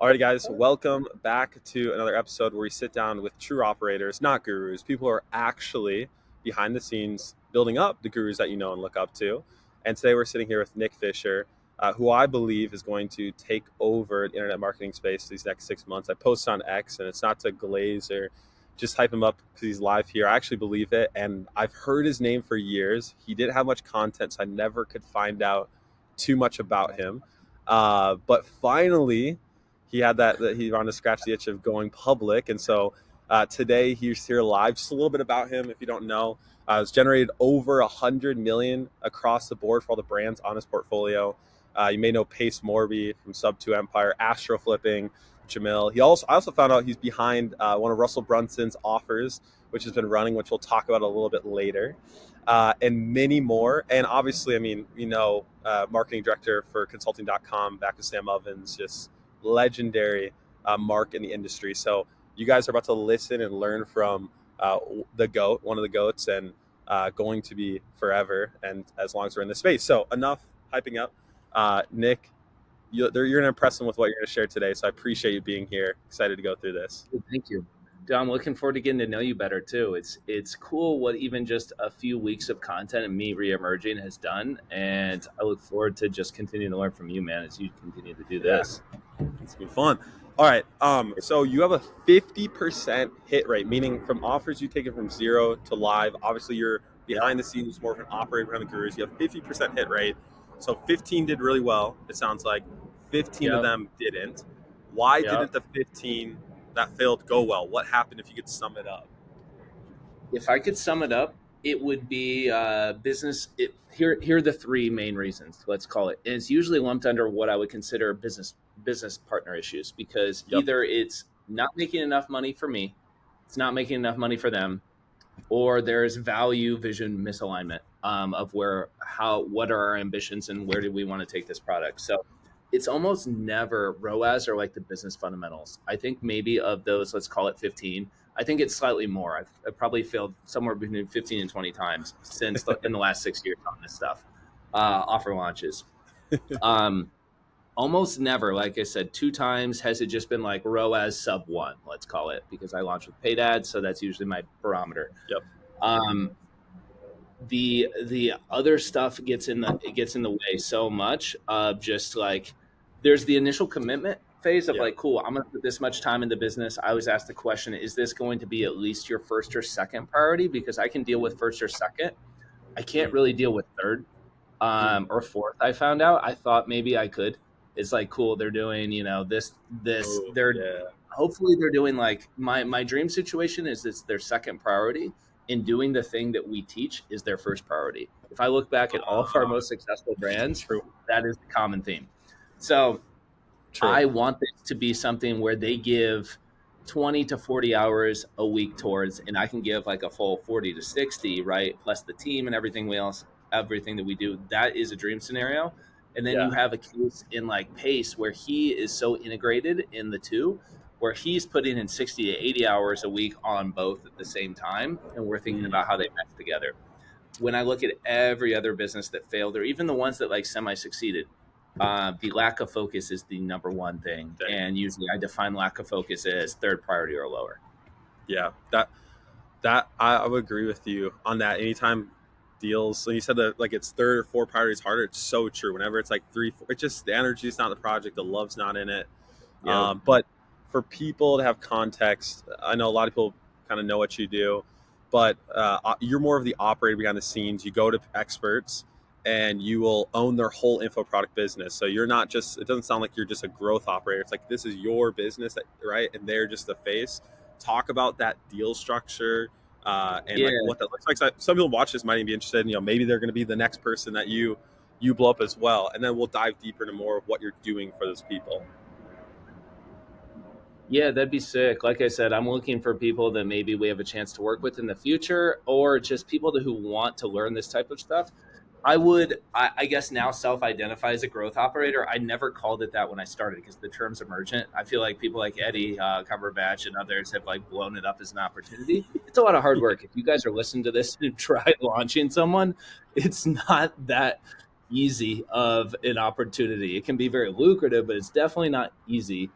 Alrighty, guys, welcome back to another episode where we sit down with true operators, not gurus, people who are actually behind the scenes building up the gurus that you know and look up to. And today we're sitting here with Nick Fisher, who I believe is going to take over the internet marketing space these next 6 months. I posted on X, and it's not to glaze or just hype him up because he's live here. I actually believe it, and I've heard his name for years. He didn't have much content, so I never could find out too much about him. But finally, he had that he wanted to scratch the itch of going public, and so today he's here live. Just a little bit about him, if you don't know. It's generated over 100 million across the board for all the brands on his portfolio. You may know Pace Morby from Sub 2 Empire, Astro Flipping, Jamil. I also found out he's behind one of Russell Brunson's offers, which has been running, which we'll talk about a little bit later, and many more. And obviously, I mean, marketing director for Consulting.com, back to Sam Ovens, just legendary mark in the industry. So you guys are about to listen and learn from the GOAT, one of the GOATs, and going to be forever and as long as we're in this space. So enough hyping up. Nick, you're going to impress them with what you're going to share today. So I appreciate you being here. Excited to go through this. Thank you. I'm looking forward to getting to know you better too. It's cool what even just a few weeks of content and me reemerging has done, and I look forward to just continuing to learn from you, man, as you continue to do this. It's been fun. All right. So you have a 50% hit rate, meaning from offers you take it from 0 to live. Obviously, you're behind the scenes, more of an operator behind the gurus. You have 50% hit rate. So 15 did really well. It sounds like 15 of them didn't. Why didn't the 15 that failed go well? What happened if you could sum it up? If I could sum it up, it would be business. Here are the three main reasons, let's call it. And it's usually lumped under what I would consider business partner issues, because either it's not making enough money for me, it's not making enough money for them, or there's value vision misalignment of what are our ambitions and where do we want to take this product. So it's almost never ROAS or like the business fundamentals. I think maybe of those, let's call it 15. I think it's slightly more. I've probably failed somewhere between 15 and 20 times since in the last 6 years on this stuff, offer launches. Almost never, like I said, 2 times has it just been like ROAS sub 1, let's call it, because I launched with paid ads, so that's usually my barometer. The other stuff gets in the way so much of just like, there's the initial commitment phase of like, cool, I'm going to put this much time in the business. I always ask the question, is this going to be at least your first or second priority? Because I can deal with first or second. I can't really deal with third or fourth. I found out. I thought maybe I could. It's like, cool, they're doing, this. Hopefully they're doing like, my dream situation is it's their second priority, and doing the thing that we teach is their first priority. If I look back at all of our most successful brands, that is the common theme. So I want this to be something where they give 20 to 40 hours a week towards, and I can give like a full 40 to 60, right? Plus the team and everything that we do. That is a dream scenario. And then you have a case in like Pace where he is so integrated in the two, where he's putting in 60 to 80 hours a week on both at the same time. And we're thinking about how they mesh together. When I look at every other business that failed, or even the ones that like semi-succeeded, the lack of focus is the number one thing. And usually I define lack of focus as third priority or lower. Yeah, that I would agree with you on that. Anytime deals, so you said that like it's third or fourth priorities harder, it's so true. Whenever it's like 3, 4, it's just the energy is not the project, the love's not in it. But for people to have context, I know a lot of people kind of know what you do, but you're more of the operator behind the scenes. You go to experts and you will own their whole info product business. So you're not just, it doesn't sound like you're just a growth operator. It's like, this is your business, right? And they're just the face. Talk about that deal structure and like what that looks like. So some people watch this might even be interested in, maybe they're going to be the next person that you blow up as well. And then we'll dive deeper into more of what you're doing for those people. Yeah, that'd be sick. Like I said, I'm looking for people that maybe we have a chance to work with in the future, or just people who want to learn this type of stuff. I guess now self-identify as a growth operator. I never called it that when I started because the term's emergent. I feel like people like Eddie Cumberbatch and others have like blown it up as an opportunity. It's a lot of hard work. If you guys are listening to this and try launching someone, it's not that easy of an opportunity. It can be very lucrative, but it's definitely not easy.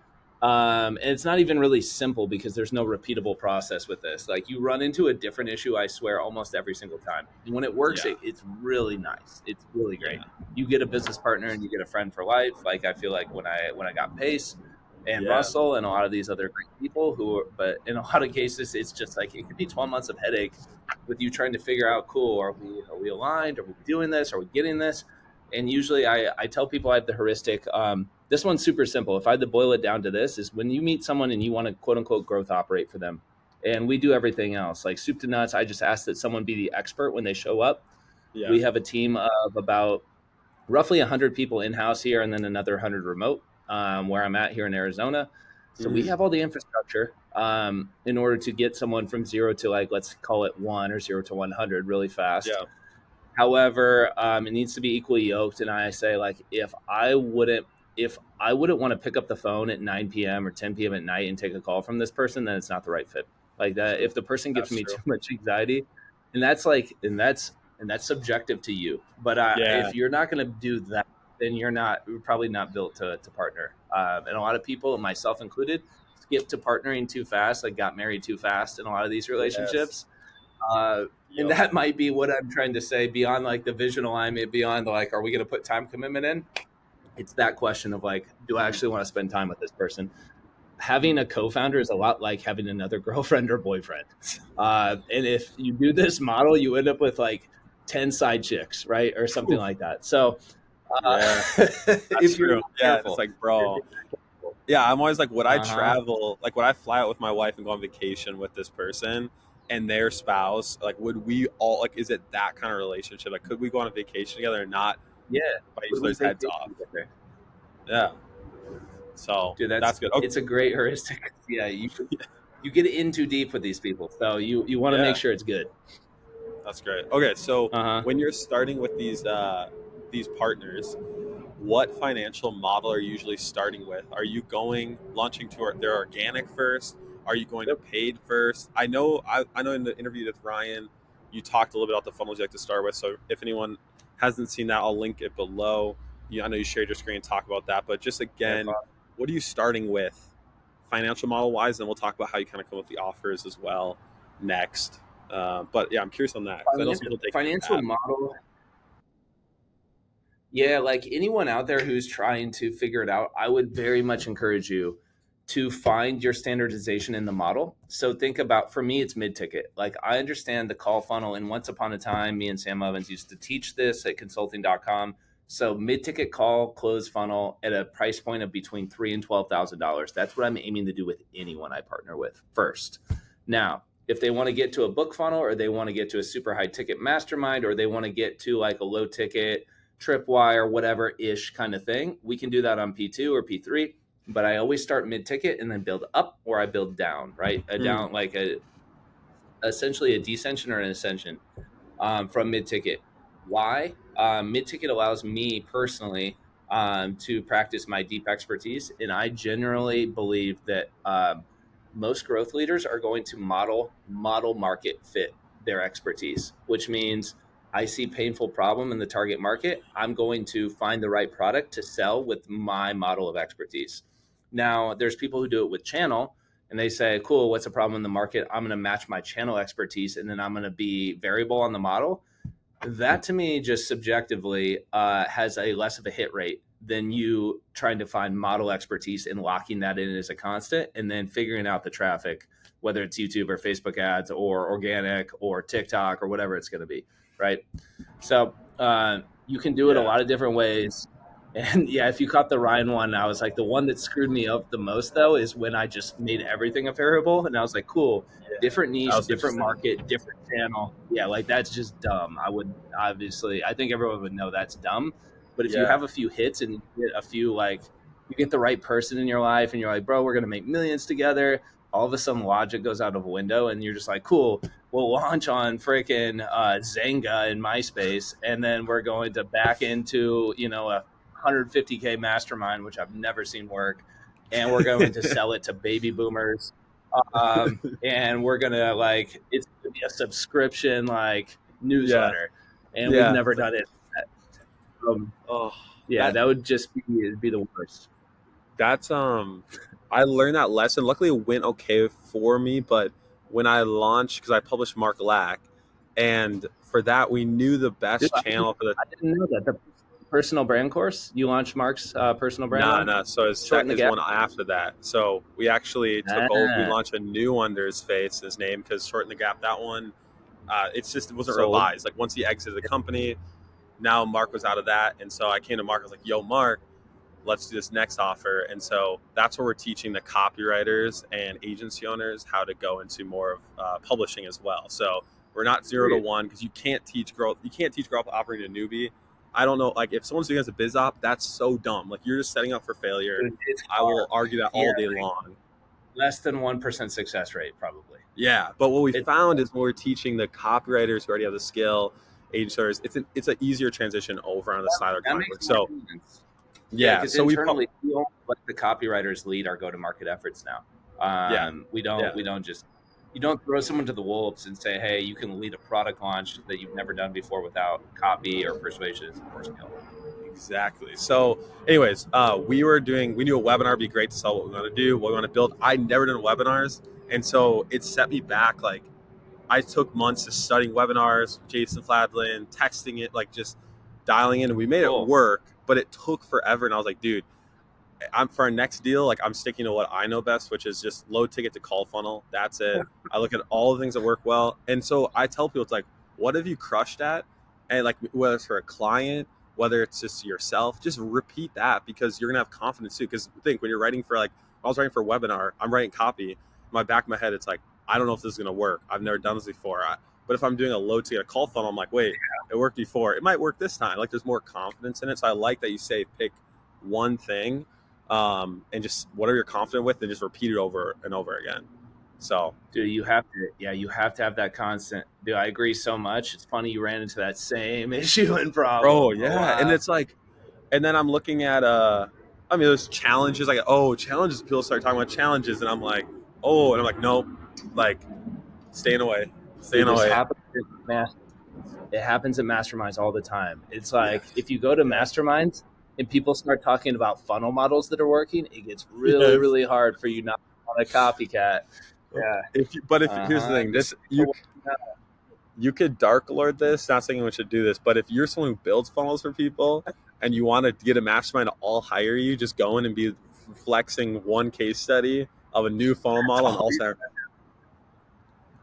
And it's not even really simple because there's no repeatable process with this. Like you run into a different issue, I swear, almost every single time. And when it works, Yeah. it's really nice. It's really great. Yeah. You get a business partner and you get a friend for life. Like I feel like when I got Pace and Yeah. Russell and a lot of these other great people but in a lot of cases, it's just like it could be 12 months of headache with you trying to figure out, cool, are we aligned? Are we doing this? Are we getting this? And usually I tell people I have the heuristic. This one's super simple. If I had to boil it down to this, is when you meet someone and you want to quote unquote growth operate for them, and we do everything else like soup to nuts. I just ask that someone be the expert when they show up. Yeah. We have a team of about roughly 100 people in house here, and then another 100 remote, where I'm at here in Arizona. So we have all the infrastructure in order to get someone from zero to like, let's call it one, or 0 to 100 really fast. Yeah. However, it needs to be equally yoked. And I say, like, if I wouldn't want to pick up the phone at 9 p.m. or 10 p.m. at night and take a call from this person, then it's not the right fit. Like that, if the person gives That's me true. too much anxiety, and that's subjective to you. But Yeah. if you're not going to do that, then you're probably not built to partner. And a lot of people, myself included, skip to partnering too fast, like got married too fast in a lot of these Yes. relationships. And Yep. that might be what I'm trying to say beyond like the vision alignment, beyond like, are we going to put time commitment in? It's that question of like, do I actually want to spend time with this person? Having a co-founder is a lot like having another girlfriend or boyfriend. And if you do this model, you end up with like 10 side chicks, right? Or something Oof. like that. So Yeah. That's if you're true. not Yeah. It's careful, like, bro. Yeah, I'm always like, would I uh-huh. travel? Like, would I fly out with my wife and go on vacation with this person and their spouse? Like, would we all like? Is it that kind of relationship? Like, could we go on a vacation together and not Yeah. bite each Would we other's heads vacation off? together? Yeah. So Dude, that's good. Okay. it's a great heuristic. Yeah, you get in too deep with these people, so you want to Yeah, make sure it's good. that's great. Okay, so Uh-huh. when you're starting with these partners, what financial model are you usually starting with? Are you going launching to their organic first? Are you going to Yep. paid first? I know in the interview with Ryan, you talked a little bit about the funnels you like to start with. So if anyone hasn't seen that, I'll link it below. I know you shared your screen and talk about that, but just Yeah, again, what are you starting with financial model wise? And we'll talk about how you kind of come up with the offers as well next. But yeah, I'm curious on that because I know some people take that financial path. model. Yeah, like anyone out there who's trying to figure it out, I would very much encourage you to find your standardization in the model. So think about, for me, it's mid-ticket. Like I understand the call funnel, and once upon a time, me and Sam Evans used to teach this at consulting.com. So mid-ticket call close funnel at a price point of between $3,000 and $12,000. That's what I'm aiming to do with anyone I partner with first. Now, if they want to get to a book funnel, or they want to get to a super high ticket mastermind, or they want to get to like a low ticket tripwire, whatever ish kind of thing, we can do that on P2 or P3. But I always start mid ticket and then build up, or I build down, right? A Mm, down, like essentially a descension or an ascension from mid ticket. Why? Mid ticket allows me personally to practice my deep expertise. And I generally believe that most growth leaders are going to model market fit their expertise, which means I see painful problem in the target market. I'm going to find the right product to sell with my model of expertise. Now, there's people who do it with channel, and they say, cool, what's the problem in the market? I'm going to match my channel expertise, and then I'm going to be variable on the model. That to me, just subjectively, has a less of a hit rate than you trying to find model expertise and locking that in as a constant, and then figuring out the traffic, whether it's YouTube or Facebook ads or organic or TikTok or whatever it's going to be, right? So you can do it a yeah. lot of different ways. And yeah, if you caught the Ryan one, I was like, the one that screwed me up the most though is when I just made everything a variable, and I was like, cool, Yeah. different That niche, was different interesting. market, different channel. Yeah, like that's just dumb. I would obviously, I think everyone would know that's dumb. But if you Yeah. have a few hits and you get a few like, you get the right person in your life, and you're like, bro, we're gonna make millions together. All of a sudden, logic goes out of a window, and you're just like, cool, we'll launch on freaking Zanga in MySpace, and then we're going to back into a 150K mastermind, which I've never seen work, and we're going to sell it to baby boomers, and we're gonna like it's gonna be a subscription like Yeah. newsletter, and we've Yeah. never It's like, done it. Um, oh, yeah, that that would just be the worst. that's I learned that lesson. Luckily, it went okay for me. But when I launched, because I published Mark Lack, and for that, we knew the Dude, best channel for the. I didn't know that. The personal brand course you launched Mark's personal brand Nah, on? nah. So his Shorten set the is gap? one after that. So we actually took over. We Ah, launched a new one under his face, his name, because Shorten the Gap. That one, it wasn't sold. revised. Like once he exited the company, now Mark was out of that, and so I came to Mark. I was like, "Yo, Mark, let's do this next offer." And so that's where we're teaching the copywriters and agency owners how to go into more of publishing as well. So we're not 0 to 1 because you can't teach growth. You can't teach growth operating a newbie. I don't know. Like if someone's doing it as a biz op, that's so dumb. Like you're just setting up for failure. Dude, it's I hard. will argue that Yeah, all day long. less than 1% success rate, probably. Yeah, but what we It's found is when we're teaching the copywriters who already have the skill, agency owners, it's an easier transition over on the side of that client makes work. more So sense. Yeah, yeah, because so internally we don't let the copywriters lead our go-to-market efforts now. yeah, We yeah. don't just you don't throw someone to the wolves and say, hey, you can lead a product launch that you've never done before without copy or persuasion or skill. Exactly. So, anyways, we knew a webinar would be great to sell what we want to do, what we want to build. I never done webinars, and so it set me back. Like, I took months of studying webinars, Jason Fladlin, texting it, like just dialing in, and we made it Cool. work. But it took forever, and I was like, dude, I'm for our next deal, like I'm sticking to what I know best, which is just low ticket to call funnel. That's it. I look at all the things that work well. And so I tell people, it's like, what have you crushed at? And like whether it's for a client, whether it's just yourself, just repeat that because you're gonna have confidence too. Because think when you're writing for like if I was writing for a webinar, I'm writing copy. In my back of my head, it's like, I don't know if this is gonna work. I've never done this before. But if I'm doing a low ticket call funnel, I'm like, wait, it worked before. It might work this time. Like there's more confidence in it. So I like that you say pick one thing and just whatever you're confident with and just repeat it over and over again. So Dude, you have to have that constant. Dude, I agree so much. It's funny you ran into that same issue and bro, problem a yeah. And lot. it's like and then I'm looking at I mean there's challenges like challenges, people start talking about challenges and I'm like, and I'm like, nope, like staying away. Dude, Staying this away. happens it happens at masterminds all the time. It's Yeah. like if you go to Yeah. masterminds and people start talking about funnel models that are working, it gets really, Yes. really hard for you not to want a copycat. Yeah. If here's the thing, Just this you could dark lord this, not saying we should do this, but if you're someone who builds funnels for people and you want to get a mastermind to all hire you, just go in and be flexing one case study of a new funnel model and all start.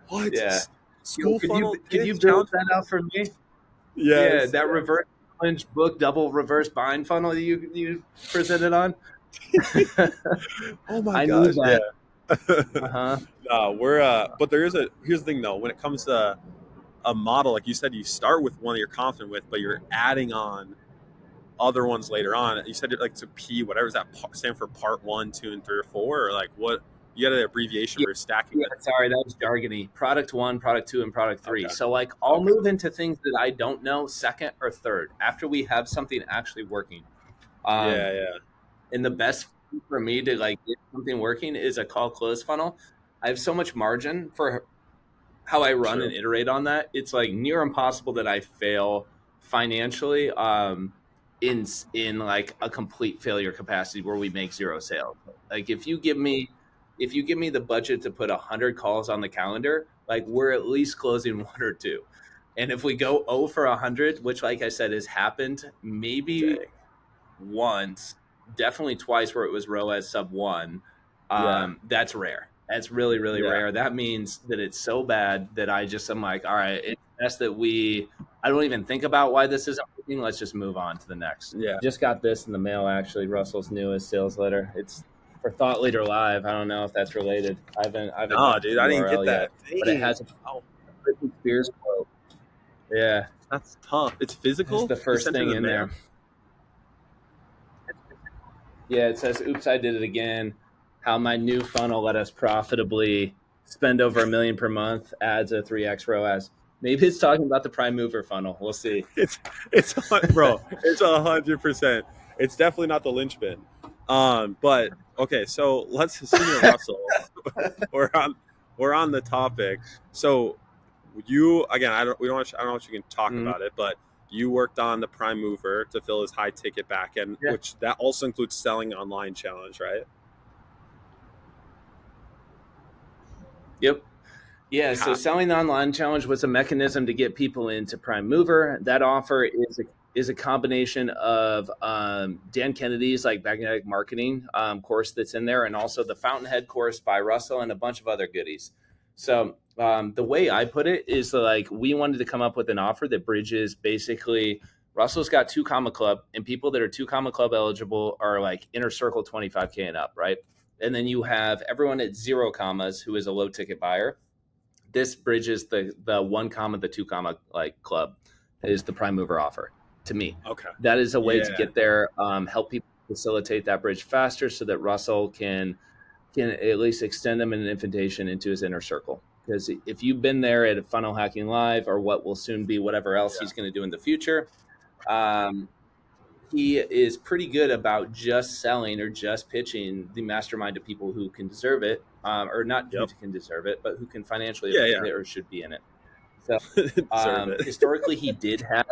What? yeah. Yo, School funnel could you pitch build challenge? that out for me? Yeah, Yes. that reverse challenge book double reverse bind funnel that you presented on. Oh my I need gosh. Yeah. that. Uh-huh. No, but here's the thing though, when it comes to a model, like you said, you start with one that you're confident with, but you're adding on other ones later on. You said it like to P, whatever does that stand for part 1, 2, and 3 or 4, or like what you had an abbreviation Yeah, for stacking yeah, with? sorry, that was jargony. Product one, product two, and product three. Okay. So like I'll Okay. move into things that I don't know second or third after we have something actually working. Um, Yeah, yeah. and the best for me to like get something working is a call close funnel. I have so much margin for how I run and True. iterate on that. It's like near impossible that I fail financially in like a complete failure capacity where we make zero sales. Like if you give me the budget to put 100 calls on the calendar, like we're at least closing one or two. And if we go 0 for 100, which like I said has happened maybe Dang. once, definitely twice where it was ROAS sub one. Yeah. That's rare. That's really, really Yeah. rare. That means that it's so bad that I'm like, all right, it's best that I don't even think about why this isn't working. Let's just move on to the next. Yeah. Just got this in the mail, actually. Russell's newest sales letter. It's for Thought Leader Live. I don't know if that's related. I haven't No, gotten to dude, the I didn't get URL that. yet, but it Dang. has a Oh, Britney Spears quote. Yeah, that's tough. It's it's physical? the You first sent it in thing the in mail? there. Yeah, it says, "Oops, I did it again. How my new funnel let us profitably spend over $1 million per month, adds a 3x ROAS." Maybe it's talking about the prime mover funnel. We'll see. It's bro, it's 100%. It's definitely not the linchpin. But okay, so let's see Russell. we're on we're on the topic. So you again, I don't know if you can talk Mhm. about it, but you worked on the prime mover to fill his high ticket back end, Yeah. which that also includes selling online challenge, right? Yep. Yeah, so Ha- selling the online challenge was a mechanism to get people into Prime Mover. That offer is a combination of Dan Kennedy's like magnetic marketing course that's in there, and also the Fountainhead course by Russell and a bunch of other goodies. So the way I put it is like we wanted to come up with an offer that bridges basically. Russell's got 2 Comma Club, and people that are 2 Comma Club eligible are like inner circle 25K and up, right? And then you have everyone at 0 commas who is a low ticket buyer. This bridges the 1 comma, the 2 comma like club is the prime mover offer to me. okay. That is a way to Yeah. get there, help people facilitate that bridge faster so that Russell can at least extend them an invitation into his inner circle. Because if you've been there at Funnel Hacking Live or what will soon be whatever else Yeah. he's going to do in the future, um, he is pretty good about just selling or just pitching the mastermind to people who can deserve it, or not who Yep. can deserve it, but who can financially Yeah. afford Yeah. it or should be in it. So Deserve it. historically, he did have,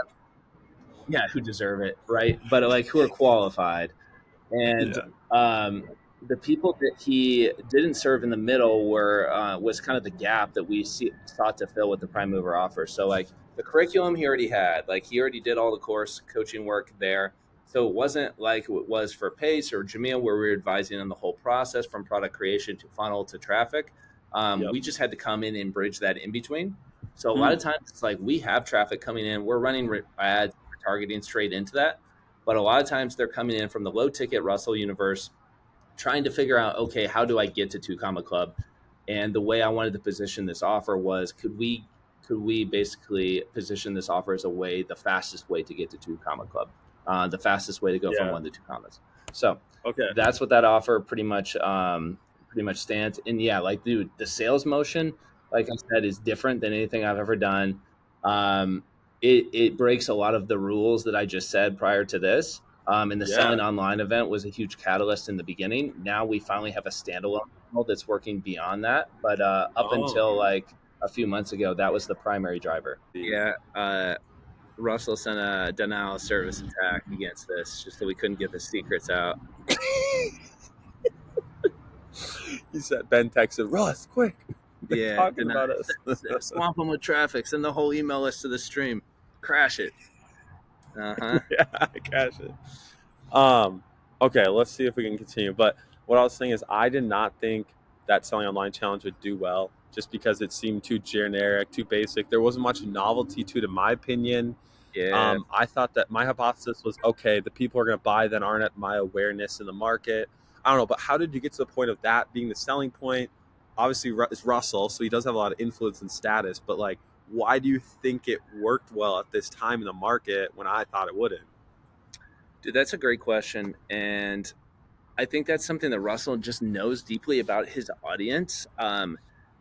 yeah, who deserve it, right? But like who are qualified. And Yeah. the people that he didn't serve in the middle were was kind of the gap that sought to fill with the prime mover offer. So like the curriculum he already had, like he already did all the course coaching work there. So it wasn't like it was for Pace or Jamil, where we were advising on the whole process from product creation to funnel to traffic. Yep. We just had to come in and bridge that in between. So a lot of Hmm. times it's like we have traffic coming in, we're running ads, we're targeting straight into that, but a lot of times they're coming in from the low ticket Russell universe, trying to figure out, okay, how do I get to 2 Comma Club? And the way I wanted to position this offer was, could we basically position this offer as a way, the fastest way to get to 2 Comma Club, the fastest way to go from Yeah. 1 to 2 commas. So Okay. that's what that offer pretty much stands. And yeah, like dude, the sales motion, like I said, is different than anything I've ever done. Um, it breaks a lot of the rules that I just said prior to this. And the Yeah. selling online event was a huge catalyst in the beginning. Now we finally have a standalone model that's working beyond that. But up Oh. until like a few months ago, that was the primary driver. Yeah. Russell sent a denial of service attack against this just so we couldn't get the secrets out. He said Ben texted Russ, quick. They're Yeah, talking about us. swamp them with traffic. Send the whole email list to the stream. Crash it. Uh-huh. Yeah, I catch it. Um, okay, let's see if we can continue. But what I was saying is, I did not think that selling online challenge would do well, just because it seemed too generic, too basic. There wasn't much novelty to it, in my opinion. Yeah. I thought that my hypothesis was okay. The people are going to buy that aren't at my awareness in the market. I don't know, but how did you get to the point of that being the selling point? Obviously, it's Russell, so he does have a lot of influence and status. But like, why do you think it worked well at this time in the market when I thought it wouldn't? Dude, that's a great question. And I think that's something that Russell just knows deeply about his audience.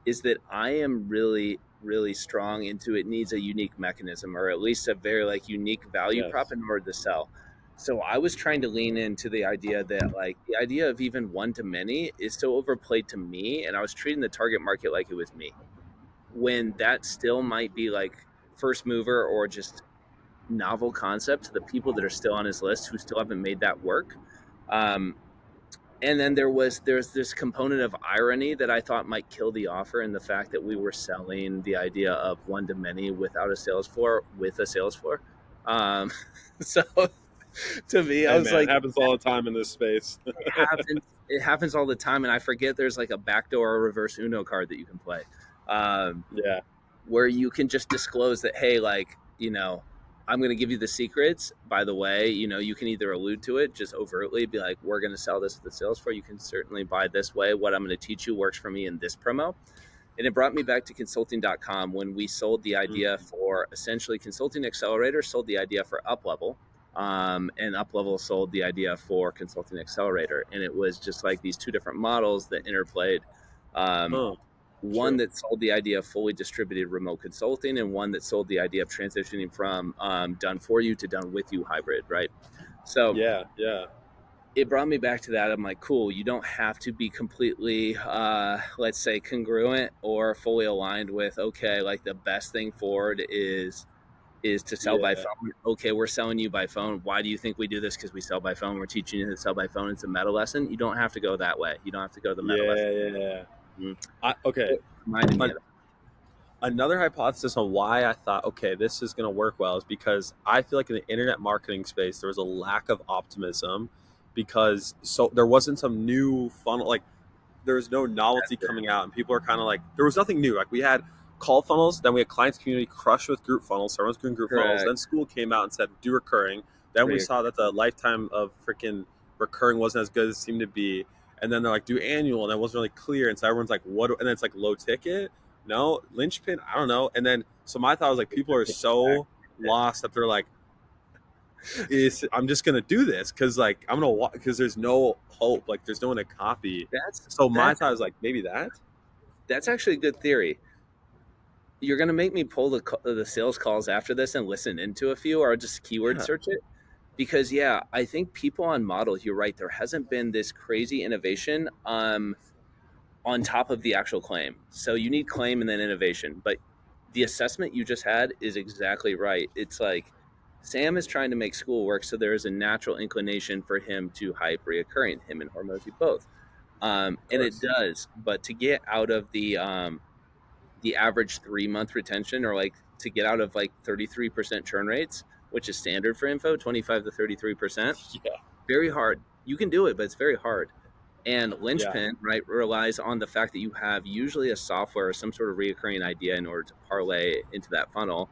Is that I am really, really strong into it needs a unique mechanism or at least a very like unique value prop Yes. in order to sell. So I was trying to lean into the idea that like the idea of even one to many is so overplayed to me, and I was treating the target market like it was me, when that still might be like first mover or just novel concept to the people that are still on his list who still haven't made that work. Um, and then there's this component of irony that I thought might kill the offer, in the fact that we were selling the idea of one to many without a sales floor with a sales floor. Um, so to me, I Hey was man, it like, happens all the time in this space. it happens all the time, and I forget there's like a backdoor or reverse Uno card that you can play. Yeah. Where you can just disclose that, hey, like, I'm going to give you the secrets. By the way, you can either allude to it, just overtly be like, we're going to sell this at the sales floor. You can certainly buy this way. What I'm going to teach you works for me in this promo. And it brought me back to consulting.com when we sold the idea for essentially Consulting Accelerator, sold the idea for UpLevel. And UpLevel sold the idea for Consulting Accelerator. And it was just like these two different models that interplayed. Um, Huh. one True. that sold the idea of fully distributed remote consulting, and one that sold the idea of transitioning from done for you to done with you hybrid, right? So Yeah. Yeah. it brought me back to that. I'm like, cool, you don't have to be completely, let's say, congruent or fully aligned with, okay, like the best thing forward is to sell by Yeah. phone. Okay, we're selling you by phone. Why do you think we do this? Because we sell by phone. We're teaching you to sell by phone. It's a meta lesson. You don't have to go that way. You don't have to go the meta lesson. Yeah. Yeah. Mhm. Okay. It reminded me of Another hypothesis on why I thought, okay, this is going to work well is because I feel like in the internet marketing space, there was a lack of optimism because there wasn't some new funnel. Like there was no novelty that. coming out, and people are kind of like, there was nothing new. Like we had call funnels, then we had clients community crushed with group funnels. So everyone's doing group funnels. Correct. Then school came out and said do recurring. Then we saw that the lifetime of freaking recurring wasn't as good as it seemed to be. And then they're like do annual, and that wasn't really clear. And so everyone's like, what? And then it's like low ticket. No linchpin. I don't know. And then so my thought was like, people are so lost that they're like, I'm just gonna do this because like I'm gonna walk because there's no hope. Like there's no one to copy. That's So my that's thought was like maybe that. that's actually a good theory. You're gonna make me pull the sales calls after this and listen into a few, or just keyword Yeah. search it, because yeah, I think people on models. You're right. There hasn't been this crazy innovation on top of the actual claim. So you need claim and then innovation. But the assessment you just had is exactly right. It's like Sam is trying to make school work, so there is a natural inclination for him to hype reoccurring. Him and Hormozy both, Of and it course. does. But to get out of the average 3 month retention, or like to get out of like 33% churn rates, which is standard for info, 25 to 33%, Yeah. very hard. You can do it, but it's very hard. And Yeah. linchpin, right, relies on the fact that you have usually a software or some sort of reoccurring idea in order to parlay into that funnel.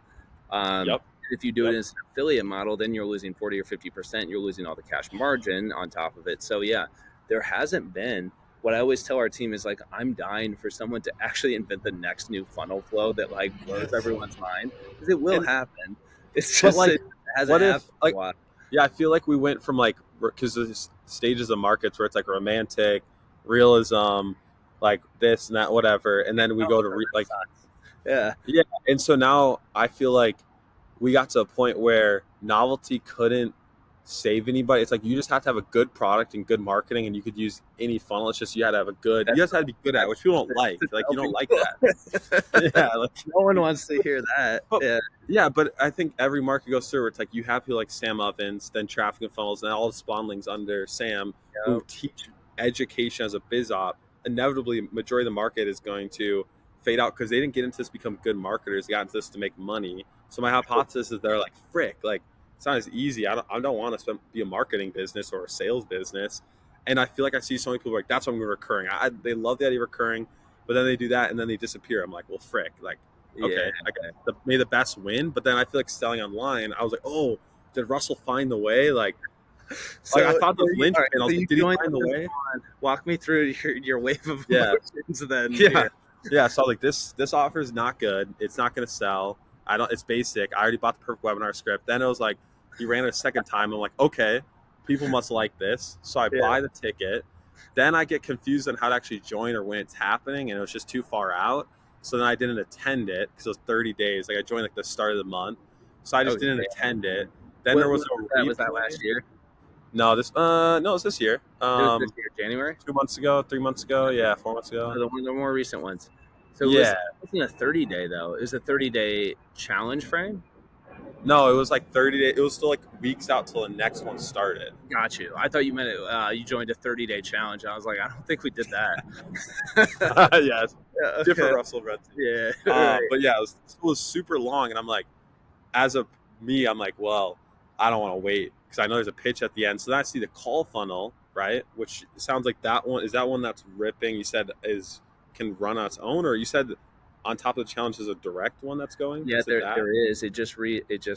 Yep. If you do it Yep. as an affiliate model, then you're losing 40 or 50%. You're losing all the cash margin on top of it. So, yeah, there hasn't been. What I always tell our team is like, I'm dying for someone to actually invent the next new funnel flow that like blows Yes. everyone's mind, because it will And happen. It's but just like, it hasn't what if happened in a like while. yeah, I feel like we went from like because there's stages of markets where it's like romantic, realism, like this and that, whatever, and then we go to like Yeah. yeah, and so now I feel like we got to a point where novelty couldn't save anybody. It's like you just have to have a good product and good marketing, and you could use any funnel. It's just you had to have a good. You That's just had to be good at it, which people don't like. to Like tell you don't like people. that. Yeah, like No one wants to hear that. but Yeah. yeah, but I think every market goes through. Where it's like you have people like Sam Ovens, then traffic and funnels, and all the spawnlings under Sam who teach education as a biz op. Inevitably, majority of the market is going to fade out because they didn't get into this to become good marketers. They got into this to make money. So my hypothesis is they're like, frick, like it's not as easy. I don't want to be a marketing business or a sales business. And I feel like I see so many people like that's why I'm recurring. They love the idea of recurring, but then they do that and then they disappear. I'm like, well, frick, like Yeah. okay, I got may the best win. But then I feel like selling online, I was like, oh, did Russell find the way? Like I So, thought so the you, all right, linchpin. I so was like, you did he joined find the us way? on. Walk me through your wave of Yeah, emotions. Then, yeah, yeah. So like this offer is not good. It's not going to sell. I don't. It's basic. I already bought the perfect webinar script. Then it was like he ran it a second time. I'm like, okay, people must like this. So I yeah. buy the ticket. Then I get confused on how to actually join or when it's happening, and it was just too far out. So then I didn't attend it because it was 30 days. Like I joined like the start of the month, so I Oh, just didn't damn. attend it. Then When there was was no that? Was that replay. last year? No, no, it was this year. It was this year, January. 2 months ago, 3 months ago, yeah, 4 months ago. So the one of the more recent ones. So Yeah, it wasn't a 30-day though. It was a 30-day challenge frame. no, it was like 30 days. It was still like weeks out till the next one started. Got you. I thought you meant you joined a 30-day challenge. I was like, I don't think we did that. Yes, Yeah, okay. different Russell Brunson. Yeah. Right. But yeah, it was super long, and I'm like, as a me, I'm like, well, I don't want to wait because I know there's a pitch at the end. So then I see the call funnel, right? Which sounds like that one is that one that's ripping. You said is can run on its own, or you said on top of the challenge is a direct one that's going. Yeah, Is it that? there is. It just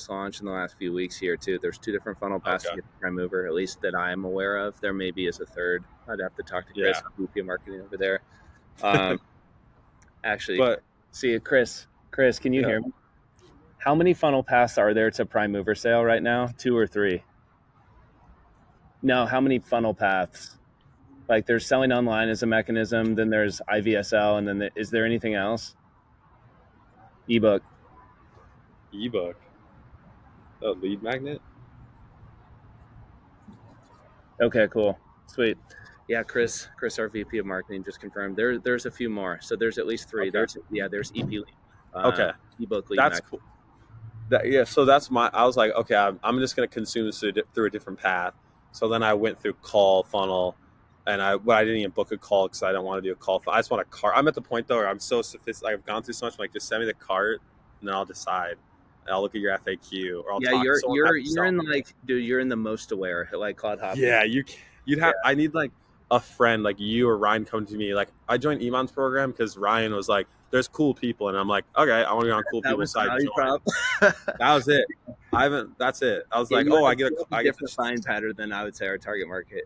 launched in the last few weeks here too. There's 2 different funnel paths to Okay. get the prime mover, at least that I am aware of. There maybe is a third. I'd have to talk to Chris, Yeah. VP of marketing over there. Actually, But see, Chris, can you yeah, hear me? How many funnel paths are there to prime mover sale right now? 2 or 3? No, how many funnel paths? Like there's selling online as a mechanism, then there's IVSL, and then is there anything else? Ebook. ebook, a lead magnet. Okay, cool. Sweet. Yeah, Chris, our VP of marketing just confirmed there's a few more. So there's at least 3. Okay. There's EP lead, Okay, ebook lead. that's cool. Yeah, so that's I was like, okay, I'm just gonna consume this through a different path. So then I went through call funnel, and I didn't even book a call because I don't want to do a call. I just want a cart. I'm at the point though where I'm so sophisticated. I've gone through so much. I'm like, just send me the cart, and then I'll decide. And I'll look at your FAQ, or I'll Yeah, talk. Someone has to you're sell in me. like, dude, you're in the most aware, like Claude Hopkins. Yeah, you'd have. I need like a friend like you or Ryan come to me. Like I joined Iman's program because Ryan was like, "There's cool people," and I'm like, "Okay, I want to be on cool That people's was the side." value Join. prop. That was it. I haven't. That's it. I was Yeah, like, "Oh, you have a I get to." different buying pattern than I would say our target market.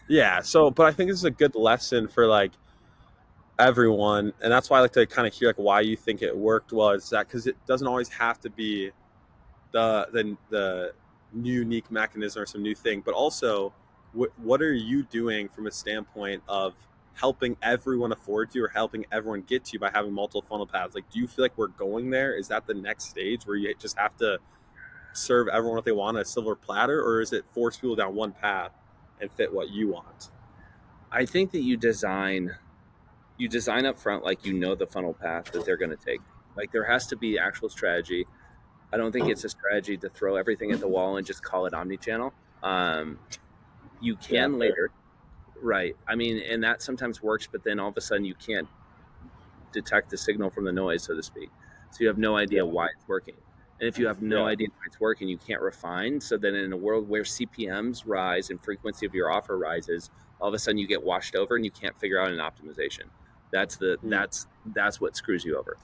Yeah. So, but I think this is a good lesson for like everyone, and that's why I like to kind of hear like why you think it worked was that because it doesn't always have to be the unique mechanism or some new thing, but also what are you doing from a standpoint of helping everyone afford you or helping everyone get to you by having multiple funnel paths? Like, do you feel like we're going there? Is that the next stage where you just have to serve everyone what they want on a silver platter, or is it force people down one path and fit what you want? I think that you design up front like you know the funnel path that they're going to take. Like there has to be actual strategy. I don't think it's a strategy to throw everything at the wall and just call it omnichannel. Um, you Yeah, can fair. later, right? I mean, and that sometimes works, but then all of a sudden you can't detect the signal from the noise, so to speak. So you have no idea Yeah, why it's working. And if you have no yeah. idea why it's working, you can't refine. So then in a world where CPMs rise and frequency of your offer rises, all of a sudden you get washed over and you can't figure out an optimization. Mm, That's what screws you over.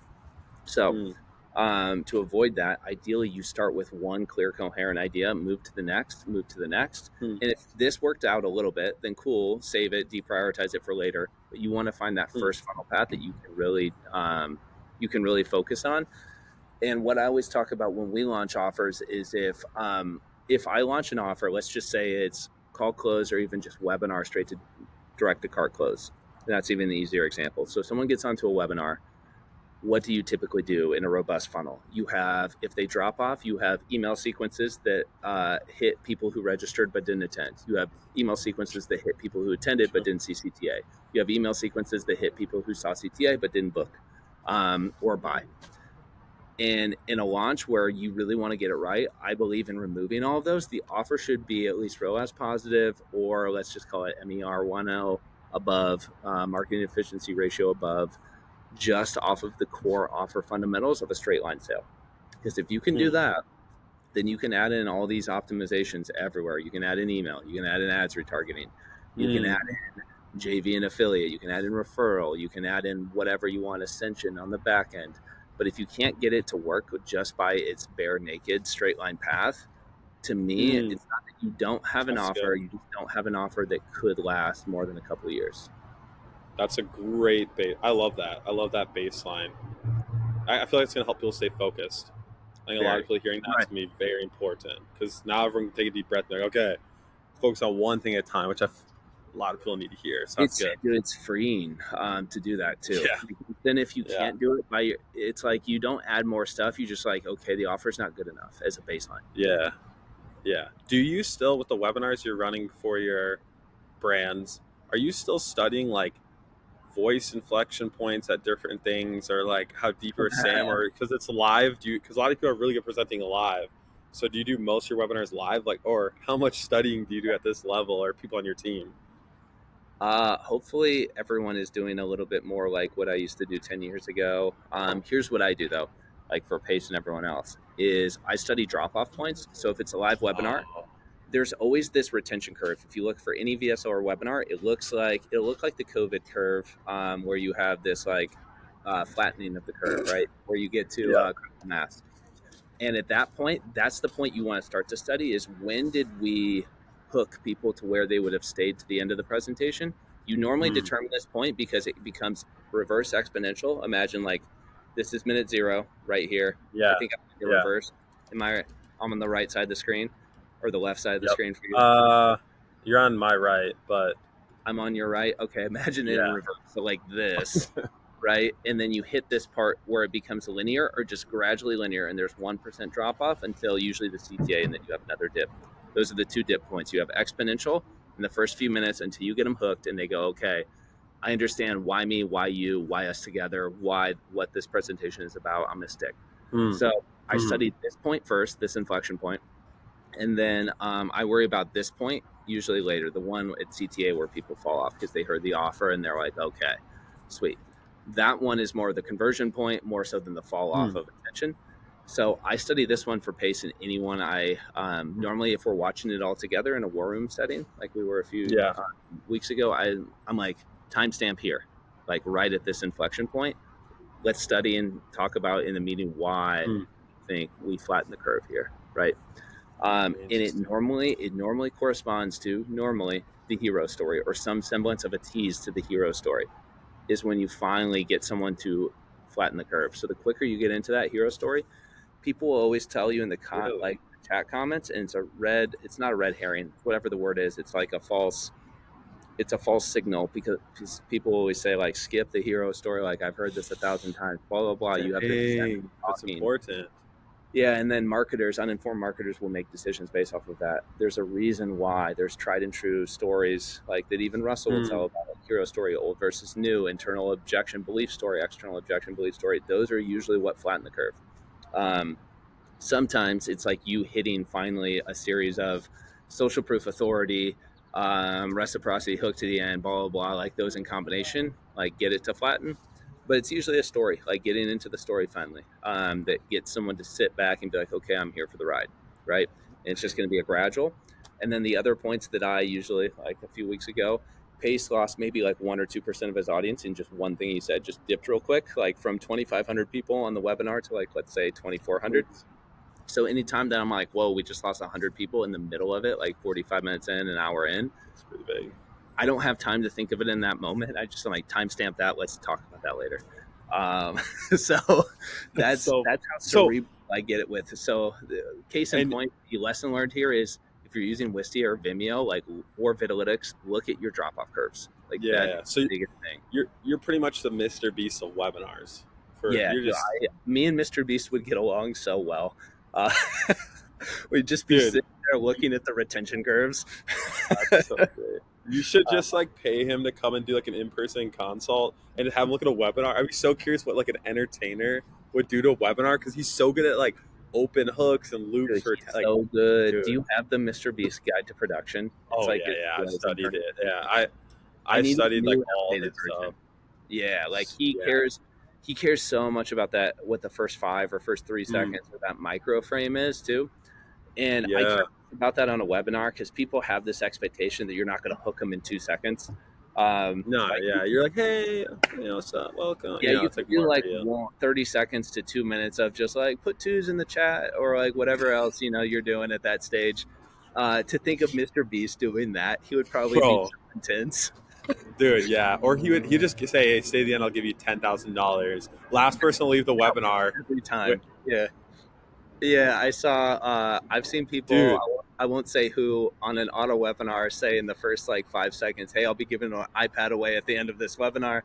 So mm, to avoid that, ideally you start with one clear, coherent idea, move to the next, move to the next. mm, And if this worked out a little bit, then cool, save it, deprioritize it for later. But you want to find that mm, first funnel path that you can really focus on. And what I always talk about when we launch offers is if I launch an offer, let's just say it's call close or even just webinar straight to direct to cart close. That's even the easier example. So someone gets onto a webinar, what do you typically do in a robust funnel? You have, if they drop off, you have email sequences that hit people who registered but didn't attend. You have email sequences that hit people who attended but didn't see CTA. You have email sequences that hit people who saw CTA but didn't book or buy. And in a launch where you really want to get it right, I believe in removing all of those. The offer should be at least ROAS positive, or let's just call it MER 1.0 above, marketing efficiency ratio above, just off of the core offer fundamentals of a straight line sale. Because if you can do mm, that, then you can add in all these optimizations everywhere. You can add in email, you can add in ads retargeting, you can mm. add in JV and affiliate, you can add in referral, you can add in whatever you want, ascension on the back end. But if you can't get it to work just by its bare naked straight line path, to me, Mm. it's not that you don't have an That's good. offer, you just don't have an offer that could last more than a couple of years. That's a great base. I love that. I love that baseline. I feel like it's going to help people stay focused. I think a lot of Very. people hearing Right. that's going to be very important because now everyone can take a deep breath and they're like, okay, focus on one thing at a time, which a lot of people need to hear. So that's It's good. dude, it's freeing to do that too. Yeah. Then if you Yeah. can't do it it's like you don't add more stuff. You just like, okay, the offer's not good enough as a baseline. Yeah. Yeah. Do you still, with the webinars you're running for your brands, are you still studying like voice inflection points at different things or like how deeper Sam or because it's live do you because a lot of people are really good presenting live, so do you do most of your webinars live, like, or how much studying do you do at this level or people on your team? Hopefully everyone is doing a little bit more like what I used to do 10 years ago. Here's what I do though, like for Pace and everyone else, is I study drop off points. So if it's a live webinar, Oh, there's always this retention curve. If you look for any VSO or webinar, it'll look like the COVID curve, where you have this like flattening of the curve, right? Where you get to yeah. critical mass. And at that point, that's the point you want to start to study is when did we hook people to where they would have stayed to the end of the presentation? You normally Mm, determine this point because it becomes reverse exponential. Imagine like this is minute zero right here. I yeah. think I'm in the Yeah. reverse. I'm on the right side of the screen or the left side of the Yep. screen for you. uh you're on my right, but I'm on your right. Okay, imagine it in yeah. reverse. So like this, right? And then you hit this part where it becomes linear or just gradually linear, and there's 1% drop off until usually the CTA, and then you have another dip. Those are the two dip points. You have exponential in the first few minutes until you get them hooked, and they go, okay, I understand why me, why you, why us together, why what this presentation is about. I'm gonna stick. Mm, So I mm, studied this point first, this inflection point, and then I worry about this point usually later. The one at CTA where people fall off because they heard the offer and they're like, okay, sweet. That one is more the conversion point, more so than the fall off Hmm. of attention. So I study this one for pace, and anyone I normally, if we're watching it all together in a war room setting, like we were a few Yeah. weeks ago, I'm like, timestamp here, like right at this inflection point. Let's study and talk about in the meeting why Hmm. I think we flatten the curve here, right? Very And interesting. it normally corresponds to normally the hero story or some semblance of a tease to the hero story is when you finally get someone to flatten the curve. So the quicker you get into that hero story, people will always tell you in the Really? chat comments, and it's not a red herring, whatever the word is. It's like it's a false signal because people always say like skip the hero story. Like I've heard this 1,000 times. Blah blah blah. You have to Dang, that's talking. important. Yeah, and then uninformed marketers will make decisions based off of that. There's a reason why there's tried and true stories like that. Even Russell will Hmm. tell about like hero story, old versus new, internal objection, belief story, external objection, belief story. Those are usually what flatten the curve. Um, Sometimes it's like you hitting finally a series of social proof authority, reciprocity, hook to the end, blah, blah, blah, like those in combination, like get it to flatten. But it's usually a story, like getting into the story finally, that gets someone to sit back and be like, okay, I'm here for the ride, right? And it's just going to be a gradual. And then the other points that I usually, like a few weeks ago, Pace lost maybe like 1 or 2% of his audience in just one thing he said, just dipped real quick, like from 2,500 people on the webinar to like, let's say 2,400. Oops. So anytime that I'm like, whoa, we just lost 100 people in the middle of it, like 45 minutes in, an hour in, It's pretty big. I don't have time to think of it in that moment. I just am like, timestamp that. Let's talk about that later. Um, so That's so. that's how So cerebral I get it with. So the case in and point, the lesson learned here is if you're using Wistia or Vimeo, like or Vitalytics, look at your drop off curves. Like yeah, that's yeah. So the biggest thing. you're pretty much the Mr. Beast of webinars. For Yeah, you're just me and Mr. Beast would get along so well. Uh, we'd just be dude. sitting there looking at the retention curves. That's so great. You should just like pay him to come and do like an in-person consult and have him look at a webinar. I'd be so curious what like an entertainer would do to a webinar because he's so good at like open hooks and loops Dude, for he's like, so good. Do dude. you have the Mr. Beast Guide to Production? It's Oh like yeah, his yeah. I've videos and studied turn. it. Yeah, I I need a studied like new all updated his stuff. version. Yeah, like he Yeah. cares. He cares so much about that. What the first 5 or first 3 seconds Mm, of that micro frame is too. And I care yeah. about that on a webinar because people have this expectation that you're not going to hook them in 2 seconds. No, Like yeah. You're like, hey, what's up? Welcome. yeah, you It's can like do more like real. 30 seconds to 2 minutes of just like put twos in the chat or like whatever else you're doing at that stage. To think of Mr. Beast doing that, he would probably be Bro, so intense dude, yeah. Or he'd just say, hey, stay to the end, I'll give you $10,000. Last person to leave the webinar. every Wi- time. Yeah. Yeah, I saw. I've seen people. Dude, I won't say who on an auto webinar say in the first like 5 seconds, "Hey, I'll be giving an iPad away at the end of this webinar.